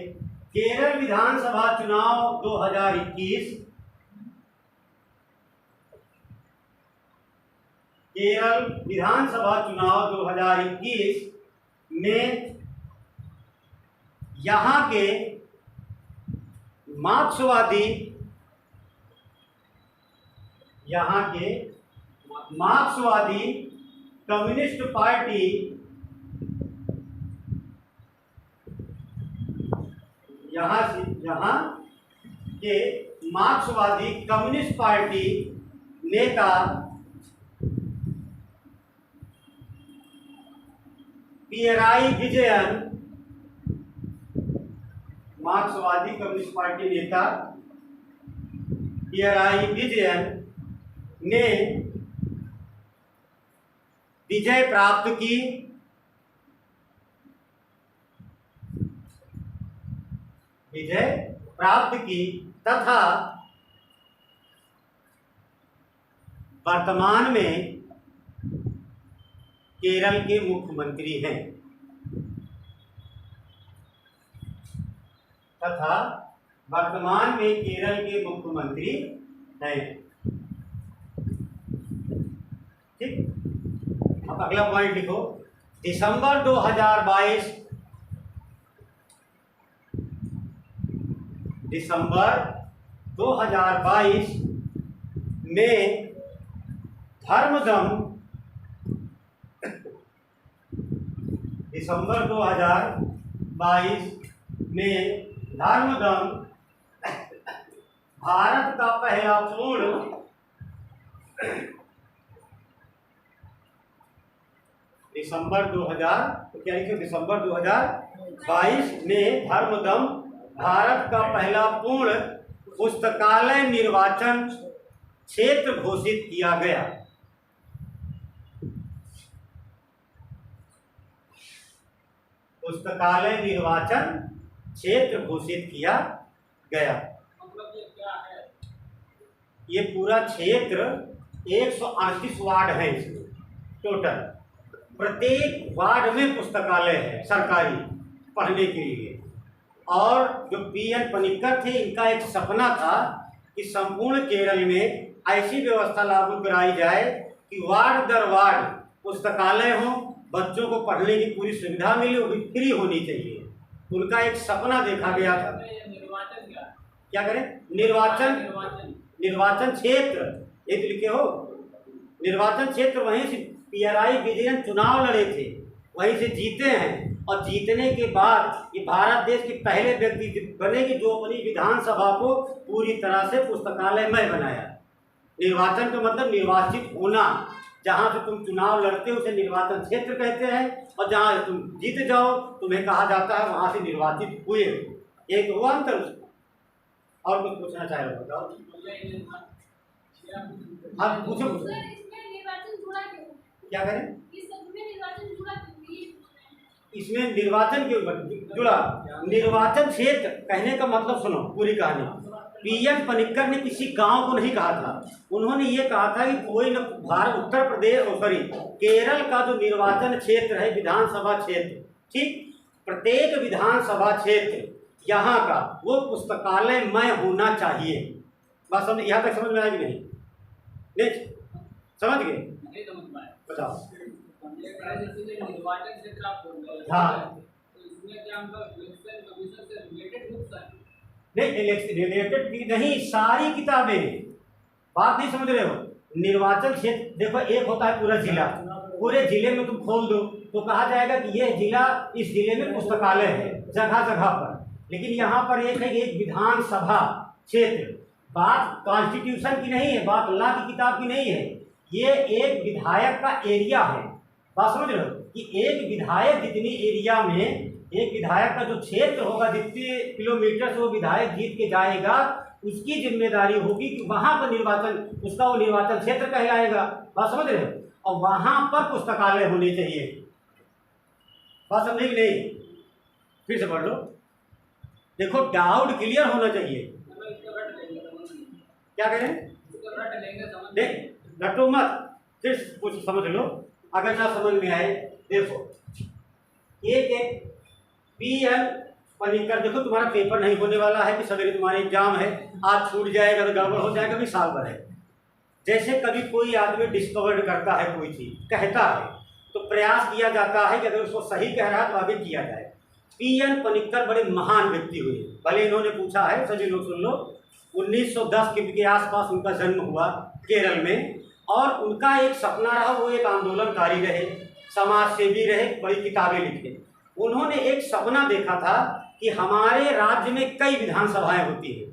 केरल विधानसभा चुनाव 2021, केरल विधानसभा चुनाव 2021 में यहाँ के मार्क्सवादी, यहाँ के मार्क्सवादी कम्युनिस्ट पार्टी यहाँ के मार्क्सवादी कम्युनिस्ट पार्टी नेता पियराई विजयन, मार्क्सवादी कम्युनिस्ट पार्टी नेता पियराई विजयन ने विजय प्राप्त की। विजय प्राप्त की तथा वर्तमान में केरल के मुख्यमंत्री हैं। तथा वर्तमान में केरल के मुख्यमंत्री हैं। ठीक, अब अगला पॉइंट लिखो। दिसंबर 2022 में धर्मदम, दिसंबर 2022 में धर्मदम भारत का पहला पूर्ण दिसंबर 2022 में धर्मदम भारत का पहला पूर्ण पुस्तकालय निर्वाचन क्षेत्र घोषित किया गया। पुस्तकालय निर्वाचन क्षेत्र घोषित किया गया। मतलब ये क्या है? ये पूरा क्षेत्र 138 वार्ड है इसमें टोटल। प्रत्येक वार्ड में पुस्तकालय है सरकारी पढ़ने के लिए। और जो पीएन पनिक्कर थे, इनका एक सपना था कि संपूर्ण केरल में ऐसी व्यवस्था लागू कराई जाए कि वार्ड दर वार्ड पुस्तकालय हो, बच्चों को पढ़ने की पूरी सुविधा मिले, वो भी फ्री होनी चाहिए। उनका एक सपना देखा गया था। निर्वाचन क्या करें? निर्वाचन क्षेत्र एक लिखे हो। निर्वाचन क्षेत्र वहीं से पियराई विजयन चुनाव लड़े थे, वहीं से जीते हैं। और जीतने के बाद ये भारत देश के पहले व्यक्ति बने कि जो अपनी विधानसभा को पूरी तरह से पुस्तकालयमय बनाया। निर्वाचन का मतलब निर्वाचित होना। जहाँ से तुम चुनाव लड़ते हो उसे निर्वाचन क्षेत्र कहते हैं, और जहाँ से तुम जीत जाओ तुम्हें कहा जाता है वहाँ से निर्वाचित हुए। एक हुआ अंतर उसका। और कुछ पूछना चाह रहे हो बताओ। हाँ पूछो। क्या करें? इसमें निर्वाचन क्यों जुड़ा? निर्वाचन क्षेत्र कहने का मतलब सुनो पूरी कहानी। पीएन पनिक्कर ने किसी गांव को नहीं कहा था। उन्होंने ये कहा था कि कोई न भारत उत्तर प्रदेश केरल का जो निर्वाचन क्षेत्र है, विधानसभा क्षेत्र, ठीक, प्रत्येक विधानसभा क्षेत्र यहाँ का वो पुस्तकालयमय होना चाहिए। बस समझ, यहाँ तक समझ में आया कि नहीं? समझ गए? नहीं समझ पाया। बताओ। निर्वाचन क्षेत्र आप बोल रहे हैं। हाँ, तो इसमें क्या हम लोग इलेक्शन कमीशन से रिलेटेड बुक्स हैं? नहीं, रिलेटेड भी नहीं, सारी किताबें। बात नहीं समझ रहे हो? निर्वाचन क्षेत्र देखो, एक होता है पूरा जिला। पूरे जिले में तुम खोल दो तो कहा जाएगा कि ये जिला, इस जिले में पुस्तकालय है जगह जगह पर। लेकिन यहाँ पर एक है, एक विधानसभा क्षेत्र। बात कॉन्स्टिट्यूशन की नहीं है, बात अल्लाह की किताब की नहीं है। ये एक विधायक का एरिया है। बात समझ रहे हो कि एक विधायक जितनी एरिया में, एक विधायक का जो क्षेत्र होगा, जितने किलोमीटर से वो विधायक जीत के जाएगा, उसकी जिम्मेदारी होगी कि वहाँ पर निर्वाचन, उसका वो निर्वाचन क्षेत्र कहलाएगा। बात समझ रहे हो? और वहाँ पर पुस्तकालय होने चाहिए। बात समझे कि नहीं? फिर से पढ़ लो। देखो, डाउट क्लियर होना चाहिए। क्या करें? देख, रटो मत, फिर कुछ समझ लो। अगर ना समझ में आए, देखो, एक पीएन पनिक्कर, देखो तुम्हारा पेपर नहीं होने वाला है कि सवेरे तुम्हारा एग्जाम है, आज छूट जाएगा तो गड़बड़ हो जाएगा, भी साल भर है। जैसे कभी कोई आदमी डिस्कवर करता है, कोई चीज़ कहता है, तो प्रयास किया जाता है कि अगर उसको सही कह रहा है तो आगे किया जाए। पीएन पनिक्कर बड़े महान व्यक्ति हुए। भले इन्होंने पूछा है, सभी लोग सुन लो, 1910 के आसपास उनका जन्म हुआ केरल में, और उनका एक सपना रहा, वो एक आंदोलनकारी रहे, समाज सेवी रहे, बड़ी किताबें लिखे। उन्होंने एक सपना देखा था कि हमारे राज्य में कई विधानसभाएं होती हैं,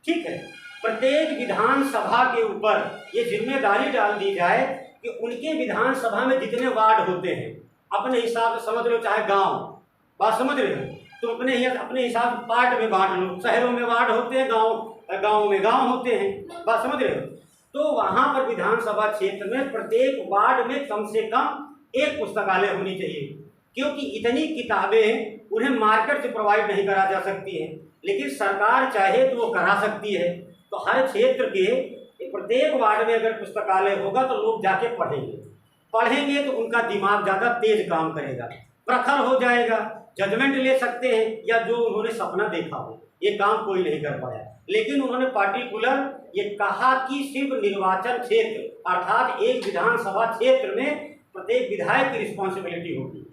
ठीक है, प्रत्येक विधानसभा के ऊपर ये जिम्मेदारी डाल दी जाए कि उनके विधानसभा में जितने वार्ड होते हैं अपने हिसाब से समझ लो, चाहे गांव, बात समझ रहे हो, तो अपने हिसाब से पार्ट में बांट लो। शहरों में वार्ड होते हैं, गाँव में गाँव होते हैं, बात समझ रहे हो। तो वहाँ पर विधानसभा क्षेत्र में प्रत्येक वार्ड में कम से कम एक पुस्तकालय होनी चाहिए, क्योंकि इतनी किताबें उन्हें मार्केट से प्रोवाइड नहीं करा जा सकती है, लेकिन सरकार चाहे तो वो करा सकती है। तो हर क्षेत्र के प्रत्येक वार्ड में अगर पुस्तकालय होगा तो लोग जाके पढ़ेंगे तो उनका दिमाग ज़्यादा तेज काम करेगा, प्रखर हो जाएगा, जजमेंट ले सकते हैं, या जो उन्होंने सपना देखा हो। ये काम कोई नहीं कर पाया, लेकिन उन्होंने पार्टिकुलर ये कहा कि सिर्फ निर्वाचन क्षेत्र अर्थात एक विधानसभा क्षेत्र में प्रत्येक विधायक की रिस्पॉन्सिबिलिटी होगी।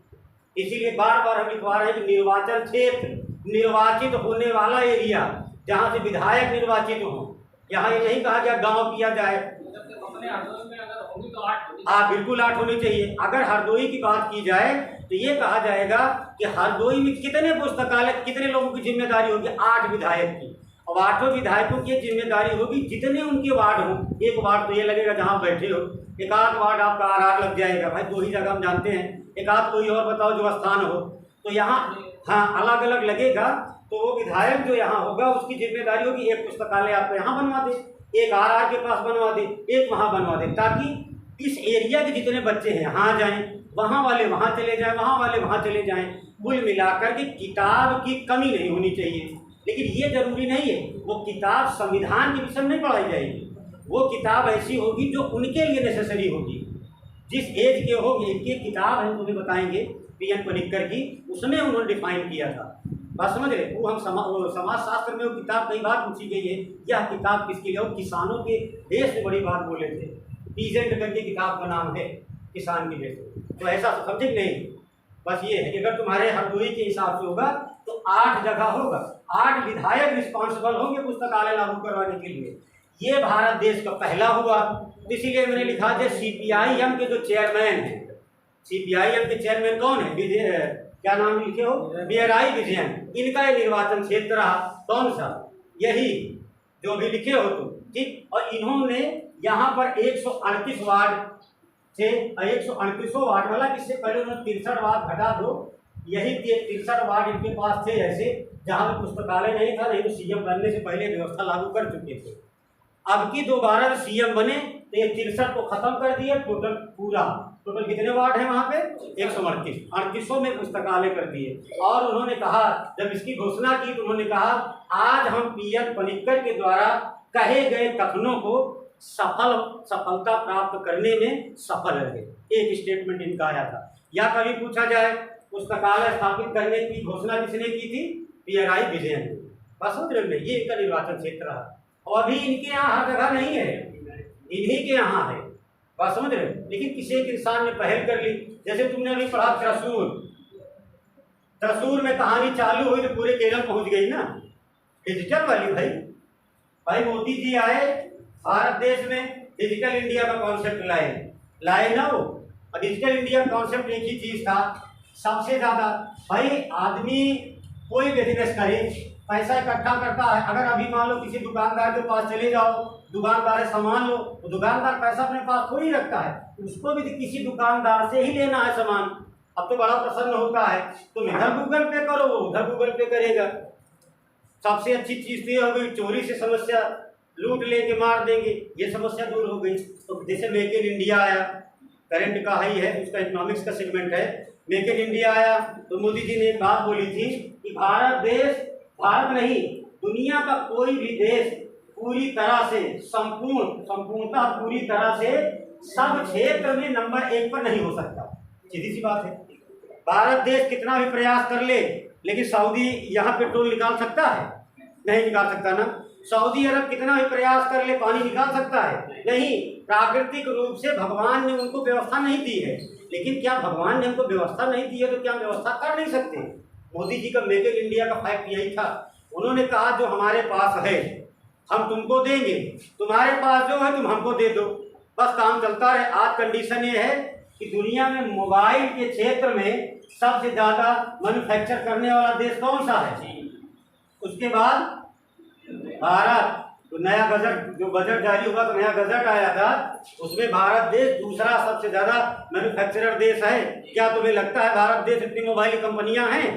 इसीलिए बार बार हम लिखवा रहे हैं कि निर्वाचन क्षेत्र, निर्वाचित होने वाला एरिया जहाँ से विधायक निर्वाचित हो। यहाँ ये नहीं कहा गया गांव किया जाए। हाँ, बिल्कुल 8 होनी चाहिए। अगर हरदोई की बात की जाए तो ये कहा जाएगा कि हरदोई में कितने पुस्तकालय, कितने लोगों की जिम्मेदारी होगी, 8 विधायक की, और 8 विधायकों की जिम्मेदारी होगी जितने उनके वार्ड हो। एक वार्ड तो ये लगेगा जहाँ बैठे हो, एक आध वार्ड आपका आर लग जाएगा, भाई 2 ही जगह हम जानते हैं, एक आध कोई और बताओ जो स्थान हो, तो यहाँ हाँ अलग अलग लगेगा। तो वो विधायक जो यहाँ होगा उसकी जिम्मेदारी होगी एक पुस्तकालय आपको यहाँ बनवा दे, एक आर के पास बनवा दे, एक वहाँ बनवा दे, ताकि इस एरिया के जितने बच्चे हैं यहाँ जाएं, वहाँ वाले वहाँ चले जाएं, वहाँ वाले वहाँ चले जाएं। कुल मिलाकर के किताब की कमी नहीं होनी चाहिए। लेकिन ये जरूरी नहीं है वो किताब संविधान के विषय में नहीं पढ़ाई जाएगी, वो किताब ऐसी होगी जो उनके लिए नेसेसरी होगी, जिस एज के होगी। एक किताब है उन्हें बताएंगे पीएन पनिक्कर की, उसमें उन्होंने डिफाइन किया था, बात समझ रहे। वो हम समाज शास्त्र में वो किताब कई बार पूछी गई है, यह किताब किसके लिए, किसानों के देश में बड़ी बात बोले थे, पीजेंट करके किताब का नाम है, किसान की देश। तो ऐसा समझे नहीं, बस ये है कि अगर तुम्हारे हरदोई के हिसाब से होगा तो 8 जगह होगा, 8 विधायक रिस्पॉन्सिबल होंगे पुस्तकालय लागू करवाने के लिए। ये भारत देश का पहला हुआ, इसीलिए मैंने लिखा है CPIM के जो चेयरमैन हैं, CPIM के चेयरमैन कौन है, क्या नाम लिखे हो, बीआरआई विजयन, इनका ये निर्वाचन क्षेत्र रहा। कौन सा, यही जो भी लिखे हो तुम, ठीक। और इन्होंने यहाँ पर 138 वार्ड थे, 138 वार्ड वाला, इससे पहले उन्होंने 63 वार्ड घटा दो, यही 63 वार्ड इनके पास थे ऐसे जहाँ पे पुस्तकालय नहीं था, नहीं तो सीएम बनने से पहले व्यवस्था लागू कर चुके थे। अब की दोबारा सीएम बने तो ये 63 को खत्म कर दिए, टोटल कितने वार्ड हैं वहाँ पे, 138, 38 में पुस्तकालय कर दिए। और उन्होंने कहा, जब इसकी घोषणा की तो उन्होंने कहा आज हम पीएन पनिक्कर के द्वारा कहे गए कथनों को सफलता प्राप्त करने में सफल रहे। एक स्टेटमेंट इनका आया था। या कभी पूछा जाए पुस्तकालय स्थापित करने की घोषणा किसने की थी, बीआरआई विजयन ने, बस ये इनका निर्वाचन क्षेत्र रहा। और अभी इनके यहाँ हर जगह नहीं है, इन्हीं के यहाँ है, बात समझ रहे। लेकिन किसी एक इंसान ने पहल कर ली, जैसे तुमने अभी पढ़ा त्रिशूर में कहानी चालू हुई तो पूरे केरल पहुंच गई ना, डिजिटल वाली। भाई मोदी जी आए भारत देश में, डिजिटल इंडिया का कॉन्सेप्ट लाए ना वो। और डिजिटल इंडिया कॉन्सेप्ट एक ही चीज था, सबसे ज्यादा भाई आदमी कोई बिजनेस करे, पैसा इकट्ठा करता है। अगर अभी मान लो किसी दुकानदार के पास चले जाओ, दुकानदार है सामान लो, तो दुकानदार पैसा अपने पास थोड़ी रखता है, उसको भी किसी दुकानदार से ही लेना है सामान। अब तो बड़ा प्रसन्न होता है, तुम इधर गूगल पे करो, वो उधर गूगल पे करेगा। सबसे अच्छी चीज तो ये हो गई, चोरी से समस्या, लूट लेके मार देंगे, ये समस्या दूर हो गई। तो जैसे मेक इन इंडिया आया, करंट का ही है, उसका इकोनॉमिक्स का सेगमेंट है, मेक इन इंडिया आया तो मोदी जी ने एक बात बोली थी कि भारत नहीं, दुनिया का कोई भी देश पूरी तरह से संपूर्णतः पूरी तरह से सब क्षेत्र में नंबर 1 पर नहीं हो सकता। सीधी सी बात है। भारत देश कितना भी प्रयास कर ले, लेकिन सऊदी यहाँ पेट्रोल निकाल सकता है, नहीं निकाल सकता ना। सऊदी अरब कितना भी प्रयास कर ले, पानी निकाल सकता है, नहीं। प्राकृतिक रूप से भगवान ने उनको व्यवस्था नहीं दी है, लेकिन क्या भगवान ने उनको व्यवस्था नहीं दी है तो क्या व्यवस्था कर नहीं सकते? मोदी जी का मेक इन इंडिया का फैक्ट यही था। उन्होंने कहा जो हमारे पास है हम तुमको देंगे, तुम्हारे पास जो है तुम हमको दे दो, बस काम चलता रहे। आज कंडीशन ये है कि दुनिया में मोबाइल के क्षेत्र में सबसे ज़्यादा मैन्युफैक्चर करने वाला देश कौन सा है? उसके बाद भारत। तो नया गजट जो बजट जारी हुआ तो नया गजट आया था, उसमें भारत देश दूसरा सबसे ज़्यादा मैन्युफैक्चरर देश है। क्या तुम्हें लगता है भारत देश इतनी मोबाइल कंपनियां हैं?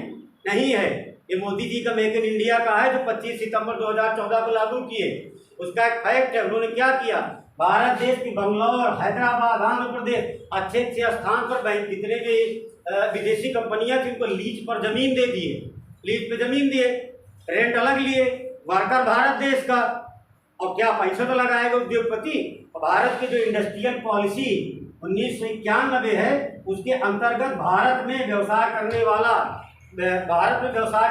नहीं है। ये मोदी जी का मेक इन इंडिया का है जो 25 सितंबर 2014 को लागू किए। उसका एक फैक्ट है, उन्होंने क्या किया, भारत देश की बंगलौर, हैदराबाद, आंध्र प्रदेश अच्छे अच्छे स्थान पर बैंक जितने भी विदेशी कंपनियां थी उनको लीज पर जमीन दे दिए, लीज पे जमीन दिए, रेंट अलग लिए, वर्कर भारत देश का। और क्या पैसा तो लगाएगा उद्योगपति। भारत की जो इंडस्ट्रियल पॉलिसी 1991 है उसके अंतर्गत भारत में व्यवसाय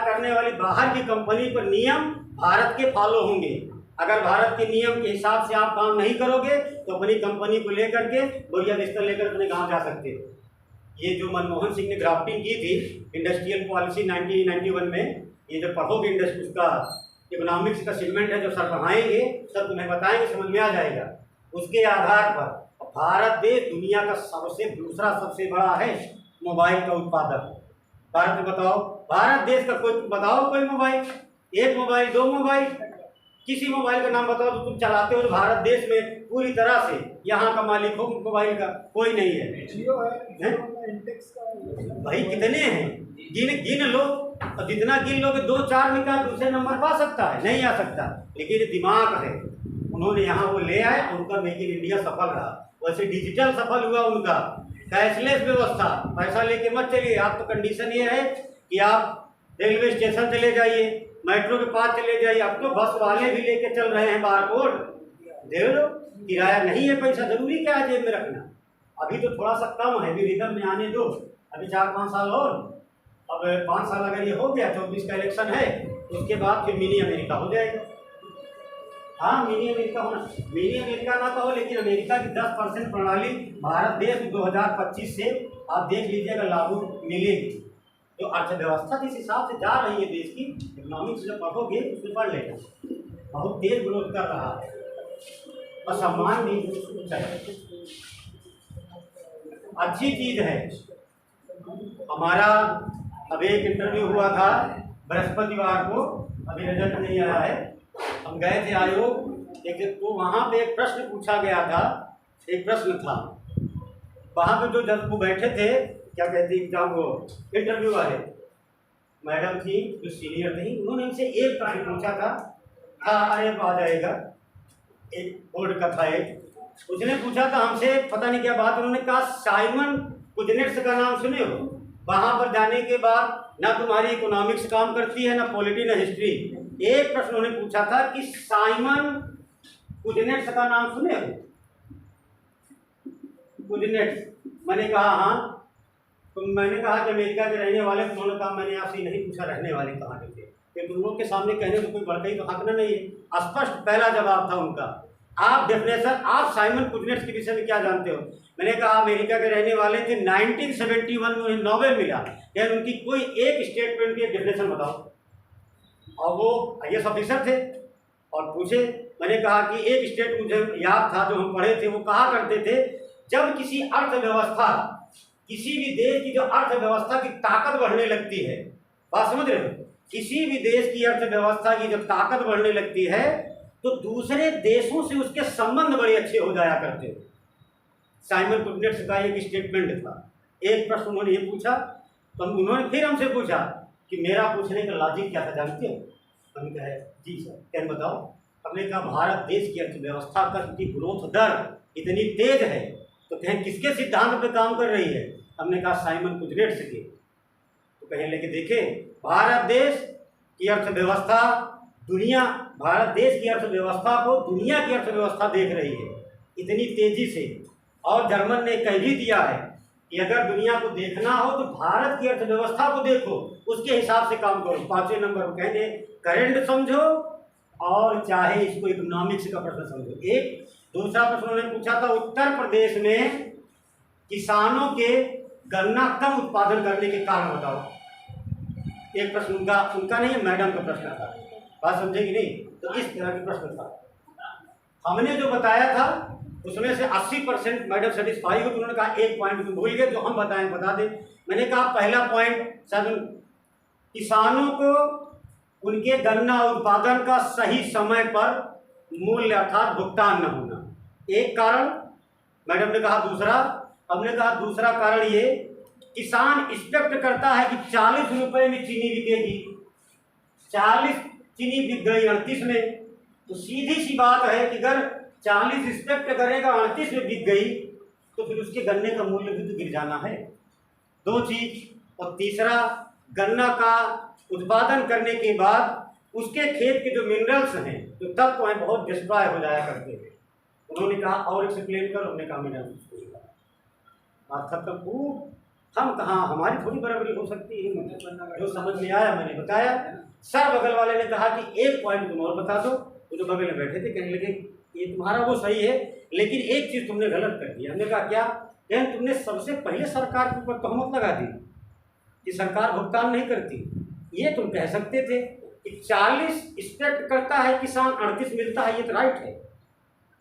करने वाली बाहर की कंपनी पर नियम भारत के फॉलो होंगे। अगर भारत के नियम के हिसाब से आप काम नहीं करोगे तो अपनी कंपनी को लेकर के बोरिया बिस्तर लेकर अपने गांव जा सकते हो। ये जो मनमोहन सिंह ने ड्राफ्टिंग की थी इंडस्ट्रियल पॉलिसी 1991 में, ये जो पढ़ोगे इंडस्ट्री उसका इकोनॉमिक्स का सेगमेंट है जो सर पढ़ाएंगे, सब तुम्हें बताएंगे, समझ में आ जाएगा। उसके आधार पर भारत देश दुनिया का दूसरा सबसे बड़ा है मोबाइल का उत्पादक। भारत में बताओ, भारत देश का कोई बताओ कोई मोबाइल, एक मोबाइल, दो मोबाइल, किसी मोबाइल का नाम बताओ जो तुम चलाते हो। भारत देश में पूरी तरह से यहाँ का मालिक हो मोबाइल का कोई नहीं है। जियो है, इंटेक्स का भाई कितने हैं, गिन लो, और जितना गिन लोगे 2-4 निकाल दूसरे नंबर पा सकता है, नहीं आ सकता। लेकिन दिमाग है, उन्होंने यहाँ वो ले आए, उनका मेक इन इंडिया सफल रहा। वैसे डिजिटल सफल हुआ उनका, कैशलेस व्यवस्था, पैसा लेके मत चलिए। आप तो कंडीशन ये है कि आप रेलवे स्टेशन चले जाइए, मेट्रो के पास चले जाइए। अब तो बस वाले भी लेके चल रहे हैं बारकोड, दे लो, किराया नहीं है, पैसा जरूरी क्या है जेब में रखना। अभी तो थोड़ा सा कम है, भी रिदम में आने दो, अभी 4-5 साल और, अब 5 साल अगर ये हो गया, 24 का इलेक्शन है, उसके बाद फिर मिनी अमेरिका हो जाएगा। हाँ, मिनी अमेरिका होना, मिनी अमेरिका ना कहो लेकिन अमेरिका की 10% प्रणाली भारत देश 2025 से आप देख लीजिएगा लागू मिलेगी। जो अर्थव्यवस्था जिस हिसाब से जा रही है देश की, इकोनॉमिक्स जब पढ़ोगे उसमें पढ़ लेना, बहुत तेज ग्रोथ कर रहा है और सम्मान भी अच्छी चीज़ है। हमारा अभी एक इंटरव्यू हुआ था बृहस्पतिवार को, अभी रिजल्ट नहीं आया है, हम गए थे आयोग एक, तो वहाँ पे एक प्रश्न पूछा गया था, एक प्रश्न था वहाँ पे जो जब वो बैठे थे, क्या कहते हैं एग्जाम वो इंटरव्यू वाले मैडम थी जो सीनियर थी, उन्होंने हमसे एक प्रश्न पूछा था, अरे आ जाएगा, एक बोर्ड का था एक, उसने पूछा था हमसे, पता नहीं क्या बात, उन्होंने कहा साइमन कुजनेट्स का नाम सुने हो? वहाँ पर जाने के बाद ना तुम्हारी इकोनॉमिक्स काम करती है, ना पॉलिटी, ना हिस्ट्री। एक प्रश्न उन्होंने पूछा था कि साइमन कुजनेट्स का नाम सुने हो? कुजनेट्स, मैंने कहा हाँ। तो मैंने कहा कि अमेरिका के रहने वाले, तो उन्होंने कहा मैंने आपसे नहीं पूछा रहने वाले कहाँ के थे, कि तुम लोग के सामने कहने तो कोई बड़का ही तो हकना नहीं है। स्पष्ट पहला जवाब था उनका। आप डेफिनेशन, आप साइमन कुजनेट्स के विषय में क्या जानते हो? मैंने कहा अमेरिका के रहने वाले थे, 1971 में उन्हें नोबेल मिला, यानी उनकी कोई एक स्टेटमेंट की डेफिनेशन बताओ। और वो IAS ऑफिसर थे और पूछे, मैंने कहा कि एक स्टेट मुझे याद था जो हम पढ़े थे, वो कहा करते थे जब किसी अर्थव्यवस्था, किसी भी देश की जो अर्थव्यवस्था की ताकत बढ़ने लगती है, बात समझ रहे हो, किसी भी देश की अर्थव्यवस्था की जब ताकत बढ़ने लगती है तो दूसरे देशों से उसके संबंध बड़े अच्छे हो जाया करते हैं। साइमन कुजनेट्स का एक स्टेटमेंट था। एक प्रश्न उन्होंने ये पूछा, तो उन्होंने फिर हमसे पूछा कि मेरा पूछने का लॉजिक क्या था जानते हो? हमने कहा जी सर, क्या बताओ? हमने कहा भारत देश की अर्थव्यवस्था का ग्रोथ दर इतनी तेज है तो कहें किसके सिद्धांत पे काम कर रही है? हमने कहा साइमन कुजनेट्स के। तो कहें लेके देखे, भारत देश की अर्थव्यवस्था दुनिया, भारत देश की अर्थव्यवस्था को दुनिया की अर्थव्यवस्था देख रही है इतनी तेजी से। और जर्मन ने कह भी दिया है कि अगर दुनिया को देखना हो तो भारत की अर्थव्यवस्था को देखो, उसके हिसाब से काम करो। 5वें नंबर को कहने करंट समझो और चाहे इसको इकोनॉमिक्स का प्रश्न समझो। एक दूसरा प्रश्न उन्होंने पूछा था, उत्तर प्रदेश में किसानों के गन्ना कम उत्पादन करने के कारण बताओ। एक प्रश्न उनका नहीं है, मैडम का प्रश्न था, बात समझे कि नहीं? तो इस तरह का प्रश्न था। हमने जो बताया था उसमें से 80% मैडम सेटिस्फाई हो, तो उन्होंने कहा एक पॉइंट तुम भूल गए, जो हम बताएं बता दें। मैंने कहा पहला पॉइंट शायद किसानों को उनके गन्ना उत्पादन का सही समय पर मूल्य अर्थात भुगतान न होना एक कारण, मैडम ने कहा। दूसरा, हमने कहा दूसरा कारण ये, किसान एक्सपेक्ट करता है कि 40 रुपए में चीनी बिकेगी, 40 चीनी बिक गई 38 में, तो सीधी सी बात है कि अगर 40 एक्सपेक्ट करेगा 38 में बिक गई तो फिर उसके गन्ने का मूल्य भी तो गिर जाना है। दो चीज। और तीसरा, गन्ना का उत्पादन करने के बाद उसके खेत के जो मिनरल्स हैं, जो तत्व हैं, बहुत डिस्ट्रॉय हो जाया करते हैं। उन्होंने कहा और एक्सप्लेन करो, हमने कहा मैंने बात खत्म। हम कहाँ, हमारी थोड़ी बराबरी हो सकती है, जो समझ में आया मैंने बताया। सर बगल वाले ने कहा कि एक पॉइंट तुम और बता दो, तो जो बगल में बैठे थे कहने लगे ये तुम्हारा वो सही है, लेकिन एक चीज़ तुमने गलत कर दिया। हमने कहा क्या? यानी तुमने सबसे पहले सरकार के ऊपर तहमत लगा दी कि सरकार भुगतान नहीं करती। ये तुम कह सकते थे कि 40 एक्सपेक्ट करता है किसान, 38 मिलता है, ये तो राइट है।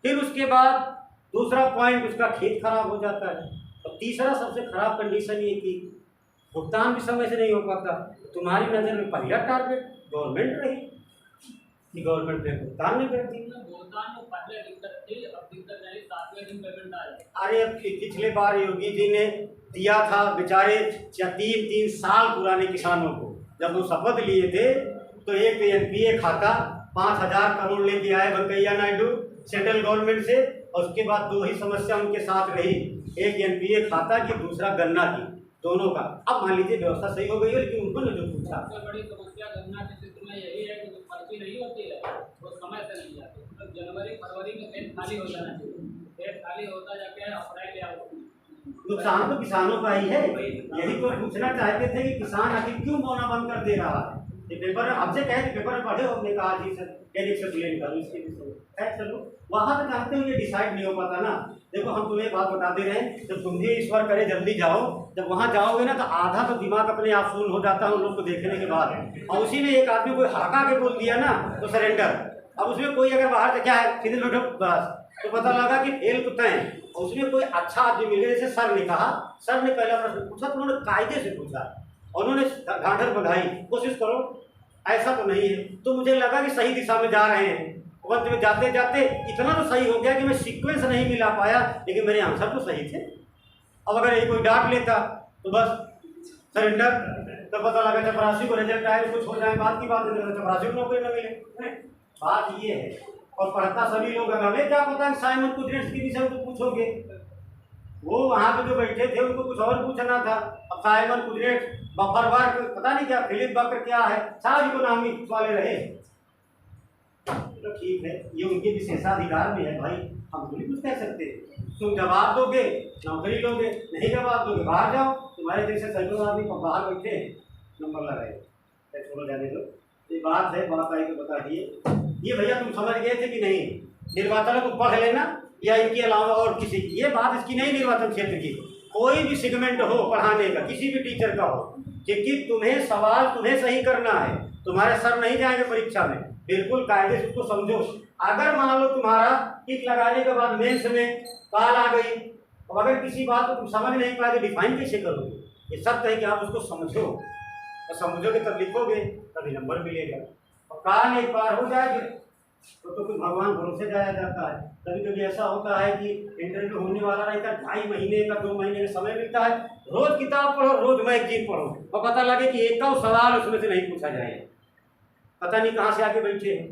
फिर उसके बाद दूसरा पॉइंट, उसका खेत खराब हो जाता है। और तीसरा सबसे खराब कंडीशन ये कि भुगतान भी समय से नहीं हो पाता। तुम्हारी नज़र में पहला टारगेट गवर्नमेंट रही कि गवर्नमेंट ने भुगतान नहीं करती। भुगतान में पहले दिक्कत थी, अब दिक्कत नहीं, 7वें दिन पेमेंट आ जाए। अरे अब पिछले बार योगी जी ने दिया था बेचारे 3 साल पुराने किसानों को, जब वो शपथ लिए थे तो एक एनपीए खाता 5,000 करोड़ लेके आए वेंकैया नायडू सेंट्रल गवर्नमेंट से, और उसके बाद दो ही समस्या उनके साथ रही, एक एनपीए खाता की, दूसरा गन्ना की, दोनों का। अब मान लीजिए व्यवस्था सही हो गई है, लेकिन उन्होंने जो पूछा, सबसे बड़ी समस्या गन्ना के क्षेत्र में यही है कि जो पर्ची नहीं होती है वो समय से नहीं जाती। मतलब जनवरी फरवरी में खेत खाली हो जाना चाहिए, खेत खाली होता जाके अप्रैल या नुकसान तो किसानों का ही है। यही तो पूछना चाहते थे कि किसान आखिर क्यों बोना बंद कर दे रहा है। ये पेपर आपसे कहे पेपर में पढ़े हो, हमने कहा जी सर एक्सप्लेन करो इसके विषय में। चलो वहाँ पे जानते हो ये डिसाइड नहीं हो पाता ना। देखो हम तुम्हें बात बताते रहे, जब तुम भी ईश्वर करे जल्दी जाओ, जब वहाँ जाओगे ना तो आधा तो दिमाग अपने आप शून्य हो जाता है उन लोग को देखने के बाद। और उसी में एक आदमी कोई हड़का के बोल दिया ना तो सरेंडर। अब उसमें कोई अगर बाहर से क्या है सीधे लौटो बस, तो पता लगा कि फेल तो तय। और उसमें कोई अच्छा आदमी मिले, जैसे सर ने कहा, सर ने पहला प्रश्न पूछा तो उन्होंने कायदे से पूछा, उन्होंने ढांढर बधाई, कोशिश करो ऐसा तो नहीं है। तो मुझे लगा कि सही दिशा में जा रहे हैं। वक्त में जाते जाते इतना तो सही हो गया कि मैं सीक्वेंस नहीं मिला पाया, लेकिन मेरे आंसर तो सही थे। अब अगर ये कोई डांट लेता तो बस सरेंडर, तो पता लगा चपरासी को रिजल्ट आए, कुछ हो जाए, बात की बात है, चपरासी को नौकरी न मिले। बात ये है, और पढ़ता सभी लोग, हमें क्या पता कि साइमन कुदरेट्स की विषय में तो पूछोगे, वो वहाँ पे जो बैठे थे उनको कुछ और पूछना था। अब साइमन कुदरेट, बफरवर्क, पता नहीं क्या, फिलिप बकर क्या है, सारी को नाम ही वाले रहे। तो ठीक है, ये उनके विशेषाधिकार में है भाई, हम थोड़ी कुछ कह सकते। तुम जवाब दोगे नौकरी लोगे, नहीं जवाब दोगे बाहर जाओ। तुम्हारे जैसे सैकड़ों आदमी बाहर बैठे नंबर लगाए, छोड़ो जाने दो। ये बात है, बात आई तो बता दिए। ये भैया तुम समझ गए थे कि नहीं? निर्वाचन को पढ़ लेना या इनके अलावा और किसी की, ये बात इसकी नहीं निर्वाचन क्षेत्र की। कोई भी सेगमेंट हो पढ़ाने का, किसी भी टीचर का हो, क्योंकि तुम्हें सवाल तुम्हें सही करना है, तुम्हारे सर नहीं जाएंगे परीक्षा में। बिल्कुल कायदे से उसको समझो। अगर मान लो तुम्हारा टिक लगाने के बाद मेंस में कॉल आ गई, और अगर किसी बात को तुम समझ नहीं पाए तो डिफाइन कैसे करोगे? ये शर्त है कि आप उसको समझो, और समझोगे तब लिखोगे, तभी नंबर मिलेगा। और काल एक बार हो जाएगी तो फिर भगवान भरोसे जाया जाता है। कभी कभी ऐसा होता है कि इंटरव्यू होने वाला रहता है, 2.5 महीने का 2 महीने का समय मिलता है, रोज किताब पढ़ो, रोज मैगजीन पढ़ो, और पता लगे कि एक का सवाल उसमें से नहीं पूछा जाए, पता नहीं कहाँ से आके बैठे हैं।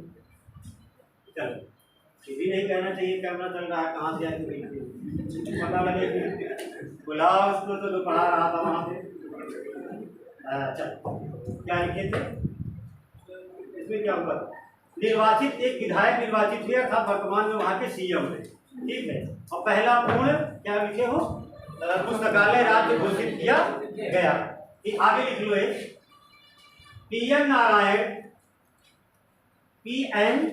चलो ये भी नहीं कहना चाहिए कैमरा चल रहा है, कहाँ से आके बैठे हैं, पता लगे बुलाओ उसको तो जो पढ़ा रहा था वहाँ से। चलो क्या लिखे थे इसमें, क्या हुआ? निर्वाचित एक विधायक निर्वाचित हुआ था, वर्तमान में वहाँ के सीएम है, ठीक है। और पहला पूर्ण क्या लिखे हो, पुस्तकालय राज्य घोषित किया गया। आगे लिख लो, एक पीएन नारायण, पीएन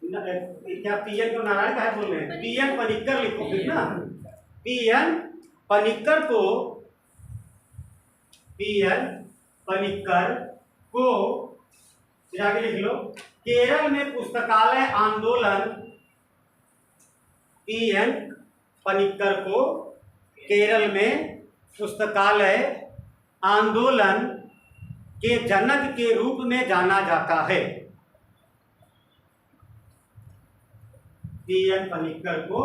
क्या, पीएन को नारायण का है बोल रहे हैं, पीएन पनिक्कर लिखो फिर ना, पीएन पनिक्कर को, पीएन पनिक्कर को, फिर आगे लिख लो, केरल में पुस्तकालय आंदोलन, पीएन पनिक्कर को केरल में पुस्तकालय आंदोलन के जनक के रूप में जाना जाता है। पीएन पनिक्कर को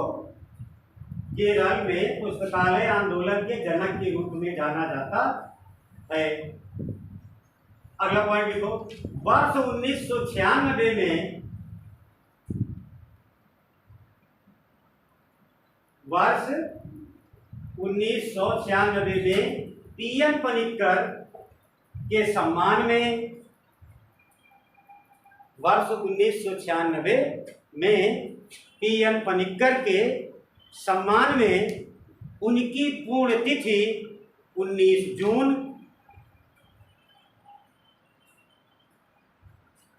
केरल में पुस्तकालय आंदोलन के जनक के रूप में जाना जाता है। अगला पॉइंट लिखो, वर्ष 1996 में, वर्ष 1996 में पीएन पनिक्कर के सम्मान में, वर्ष 1996 में पीएन पनिक्कर के सम्मान में उनकी पुण्यतिथि 19 जून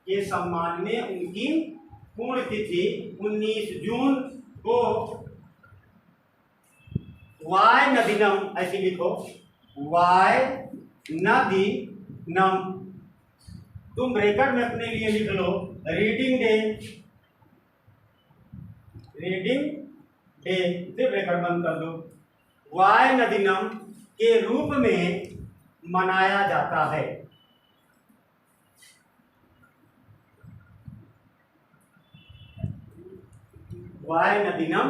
के सम्मान में उनकी पुण्यतिथि 19 जून को वाय नदीनम, ऐसे लिखो, वाय नदीनम, तुम ब्रैकेट में अपने लिए लिख लो रीडिंग डे, रीडिंग डे से ब्रैकेट बंद कर दो, वाय नदीनम के रूप में मनाया जाता है। वाय नदीनम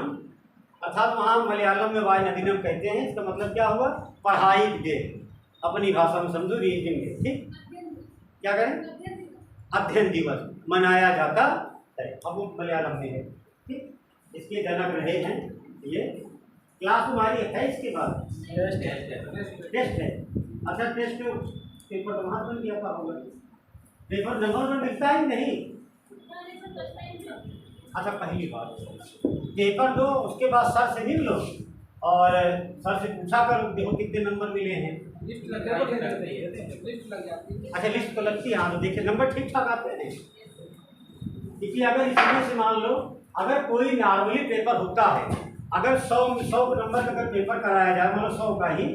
अर्थात वहाँ मलयालम में वाय नदीनम कहते हैं, इसका मतलब क्या हुआ, पढ़ाई डे, अपनी भाषा में समझो रीडिंग डे, ठीक, क्या करें, अध्ययन दिवस मनाया जाता है। अब वो मलयालम में है, ठीक, इसके जनक रहे हैं ये। क्लास तुम्हारी है इसके बाद टेस्ट है, अच्छा टेस्ट पेपर तुम्हारा बन गया होगा, पेपर नंबर में मिलता है नहीं, अच्छा पहली बात पेपर दो, उसके बाद सर से मिल लो और सर से पूछा करो देखो कितने नंबर मिले हैं, लिस्ट लग जाती है, अच्छा लिस्ट तो लगती है, हाँ तो देखिए नंबर ठीक ठाक आते हैं। इसलिए अगर इसमें से मान लो अगर कोई नॉर्मली पेपर होता है, अगर 100 नंबर का अगर पेपर कराया जाए, मतलब 100 का ही,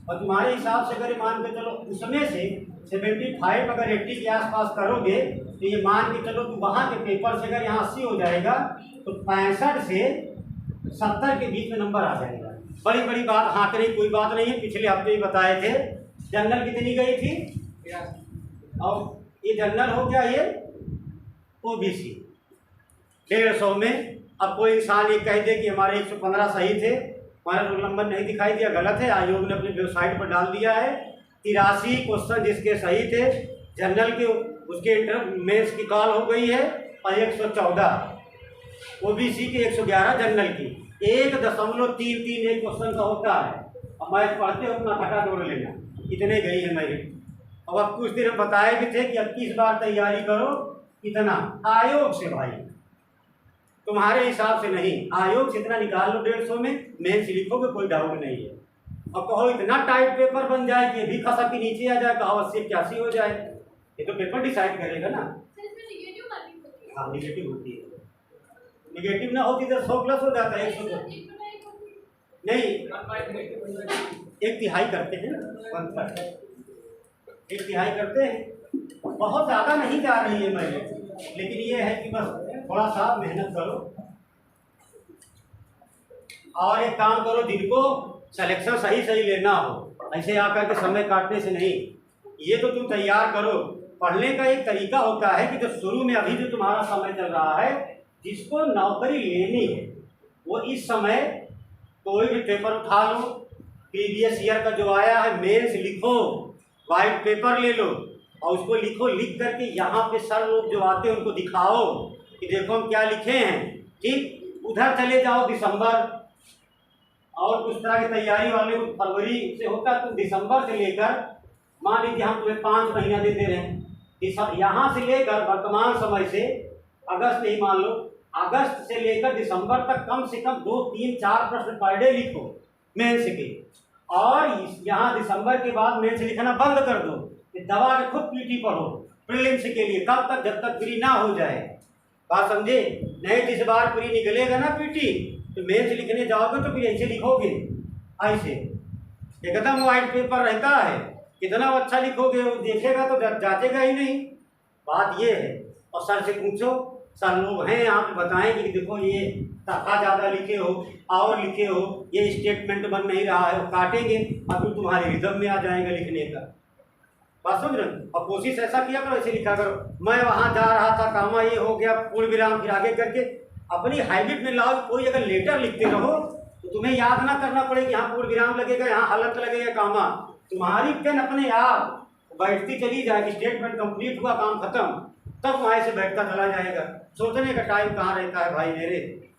और तुम्हारे हिसाब से अगर मान के चलो उसमें से 75 अगर 80 के आसपास करोगे तो ये मान के चलो कि वहाँ के पेपर से अगर यहाँ 80 हो जाएगा तो 65 से 70 के बीच में नंबर आ जाएगा। बड़ी बड़ी बात हाँ करें, कोई बात नहीं है, पिछले हफ्ते ही बताए थे। जनरल कितनी गई थी, और ये जनरल हो गया ये ओबीसी 150 में। अब कोई इंसान ये कह दे कि हमारे 115 सही थे, हमारा रोल नंबर नहीं दिखाई दिया, गलत है, आयोग ने अपनी वेबसाइट पर डाल दिया है। 83 क्वेश्चन जिसके सही थे जनरल के, उसके इंटर मेंस की कॉल हो गई है, और 114 ओबीसी के 111 जनरल की, 1.331 क्वेश्चन का होता है। अब मैथ पढ़ते हो अपना फटा दौड़ लेना, इतने गई है मेरी। अब आप कुछ दिन हम बताए भी थे कि 21 बार तैयारी करो, इतना आयोग से भाई, तुम्हारे हिसाब से नहीं, आयोग से इतना निकाल लो 150 में, मेंस लिखोगे कोई डाउट नहीं है। और कहो इतना टाइट पेपर बन जाए कि भी खसा के नीचे आ जाए, कहो 80-81 हो जाए, ये तो पेपर डिसाइड करेगा ना। हाँ निगेटिव होती है, निगेटिव ना होती तो 100 प्लस हो जाता है, 100 नहीं, 1/3 करते हैं ना, 1/3 करते हैं, बहुत ज़्यादा नहीं जा रही है मैंने, लेकिन ये है कि बस थोड़ा सा मेहनत करो और एक काम करो, जिनको सिलेक्शन सही लेना हो, ऐसे आकर के समय काटने से नहीं, ये तो तुम तैयार करो। पढ़ने का एक तरीका होता है कि जो शुरू में अभी जो तुम्हारा समय चल रहा है, जिसको नौकरी लेनी है वो इस समय कोई भी पेपर उठा लो, प्रीवियस ईयर का जो आया है मेंस लिखो, वाइट पेपर ले लो और उसको लिखो, लिख करके यहाँ पे सर लोग जो आते हैं उनको दिखाओ कि देखो हम क्या लिखे हैं, ठीक। उधर चले जाओ दिसंबर, और कुछ तरह की तैयारी वाले को फरवरी से होता है, तो दिसंबर से लेकर मान लीजिए हम तुम्हें 5 महीना देते रहे, यहाँ से लेकर वर्तमान समय से अगस्त ही मान लो, अगस्त से लेकर दिसंबर तक कम से कम 2, 3, 4 प्रश्न पर डे लिखो मेंस के, और यहाँ दिसंबर के बाद मेंस लिखना बंद कर दो, दबा के खुद पीटी पढ़ो प्रीलिम्स के लिए, कब तक, जब तक प्री ना हो जाए, बात समझे। नहीं तो इस बार प्री निकलेगा ना पीटी, तो मेंस लिखने जाओगे तो फिर ऐसे लिखोगे, ऐसे एकदम वाइट पेपर रहता है, कितना अच्छा लिखोगे वो देखेगा तो जांचेगा ही नहीं। बात ये है। और सर से पूछो, सर लोग हैं यहाँ पे बताएंगे कि देखो ये तफा ज़्यादा लिखे हो और लिखे हो, ये स्टेटमेंट बन नहीं रहा है, वो काटेंगे और फिर तुम्हारे रिदम में आ जाएगा लिखने का। बात समझ रहे हो? और कोशिश ऐसा किया करो, ऐसे लिखा करो मैं वहाँ जा रहा था, कामा ये हो गया, पूर्ण विराम फिर आगे करके अपनी हैबिट में लाओ। कोई अगर लेटर लिखते रहो तो तुम्हें याद ना करना पड़े कि यहाँ पूर्ण विराम लगेगा, यहाँ हालत लगेगा, कामा। तुम्हारी पेन अपने आप बैठती चली जाएगी, स्टेटमेंट कंप्लीट हुआ, काम खत्म, तब वहाँ से बैठता चला जाएगा। सोचने का टाइम कहाँ रहता है भाई मेरे,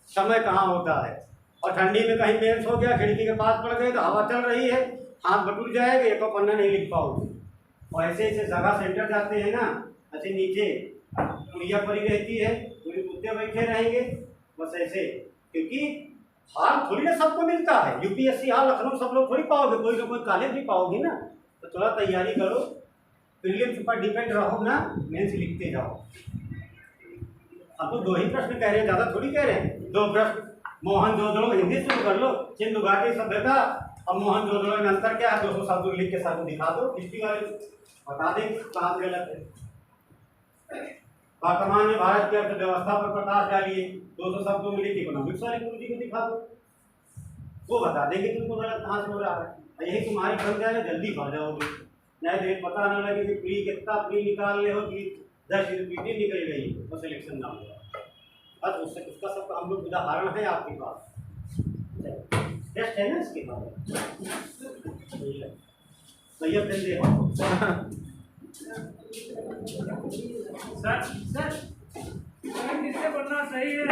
समय कहाँ होता है। और ठंडी में कहीं मेंस हो गया, खिड़की के पास पड़ गए तो हवा चल रही है, हाथ बटूर जाएगा, एक और पन्ना नहीं लिख पाओगे। और ऐसे ऐसे जगह सेंटर जाते हैं ना, ऐसे नीचे पुड़िया पड़ी रहती है, पूरे कुत्ते बैठे रहेंगे, बस ऐसे। क्योंकि हाल थोड़ी ना सबको मिलता है, यूपीएससी हाल लखनऊ सब लोग थोड़ी पाओगे, कोई ना कोई कॉलेज भी पाओगे ना। तो थोड़ा तैयारी करो, प्रीलिम्स पर डिपेंड रहो ना, मेंस लिखते जाओ। अब तो 2 ही प्रश्न कह रहे हैं, ज़्यादा थोड़ी कह रहे हैं। 2 प्रश्न, मोहनजोदड़ो हिंदी शुरू कर लो, सिंधु घाटी सभ्यता। अब मोहनजोदड़ो में अंतर क्या है, 200 शब्द लिख के सबको दिखा दो, हिस्ट्री वाले बता दें कहाँ से गलत है। वर्तमान में भारत की अर्थव्यवस्था पर प्रकाश डालिए, 200 शब्दों में लिख इकोनॉमिक्स वाले गुरुजी को दिखा दो, वो बता देंगे तुमको गलत कहाँ से हो रहा है। यही तुम्हारी बन जाए, जल्दी पढ़ जाओगे, नहीं तो पता न लगे कि प्री कितना प्री निकाल ले हो कि 10 रिपीटेड निकल गई तो सिलेक्शन ना हो। बस उससे उसका सब हम लोग उदाहरण है आपके पास, टेस्ट है ना इसके बाद। सही पेन दे सर किससे पढ़ना सही है?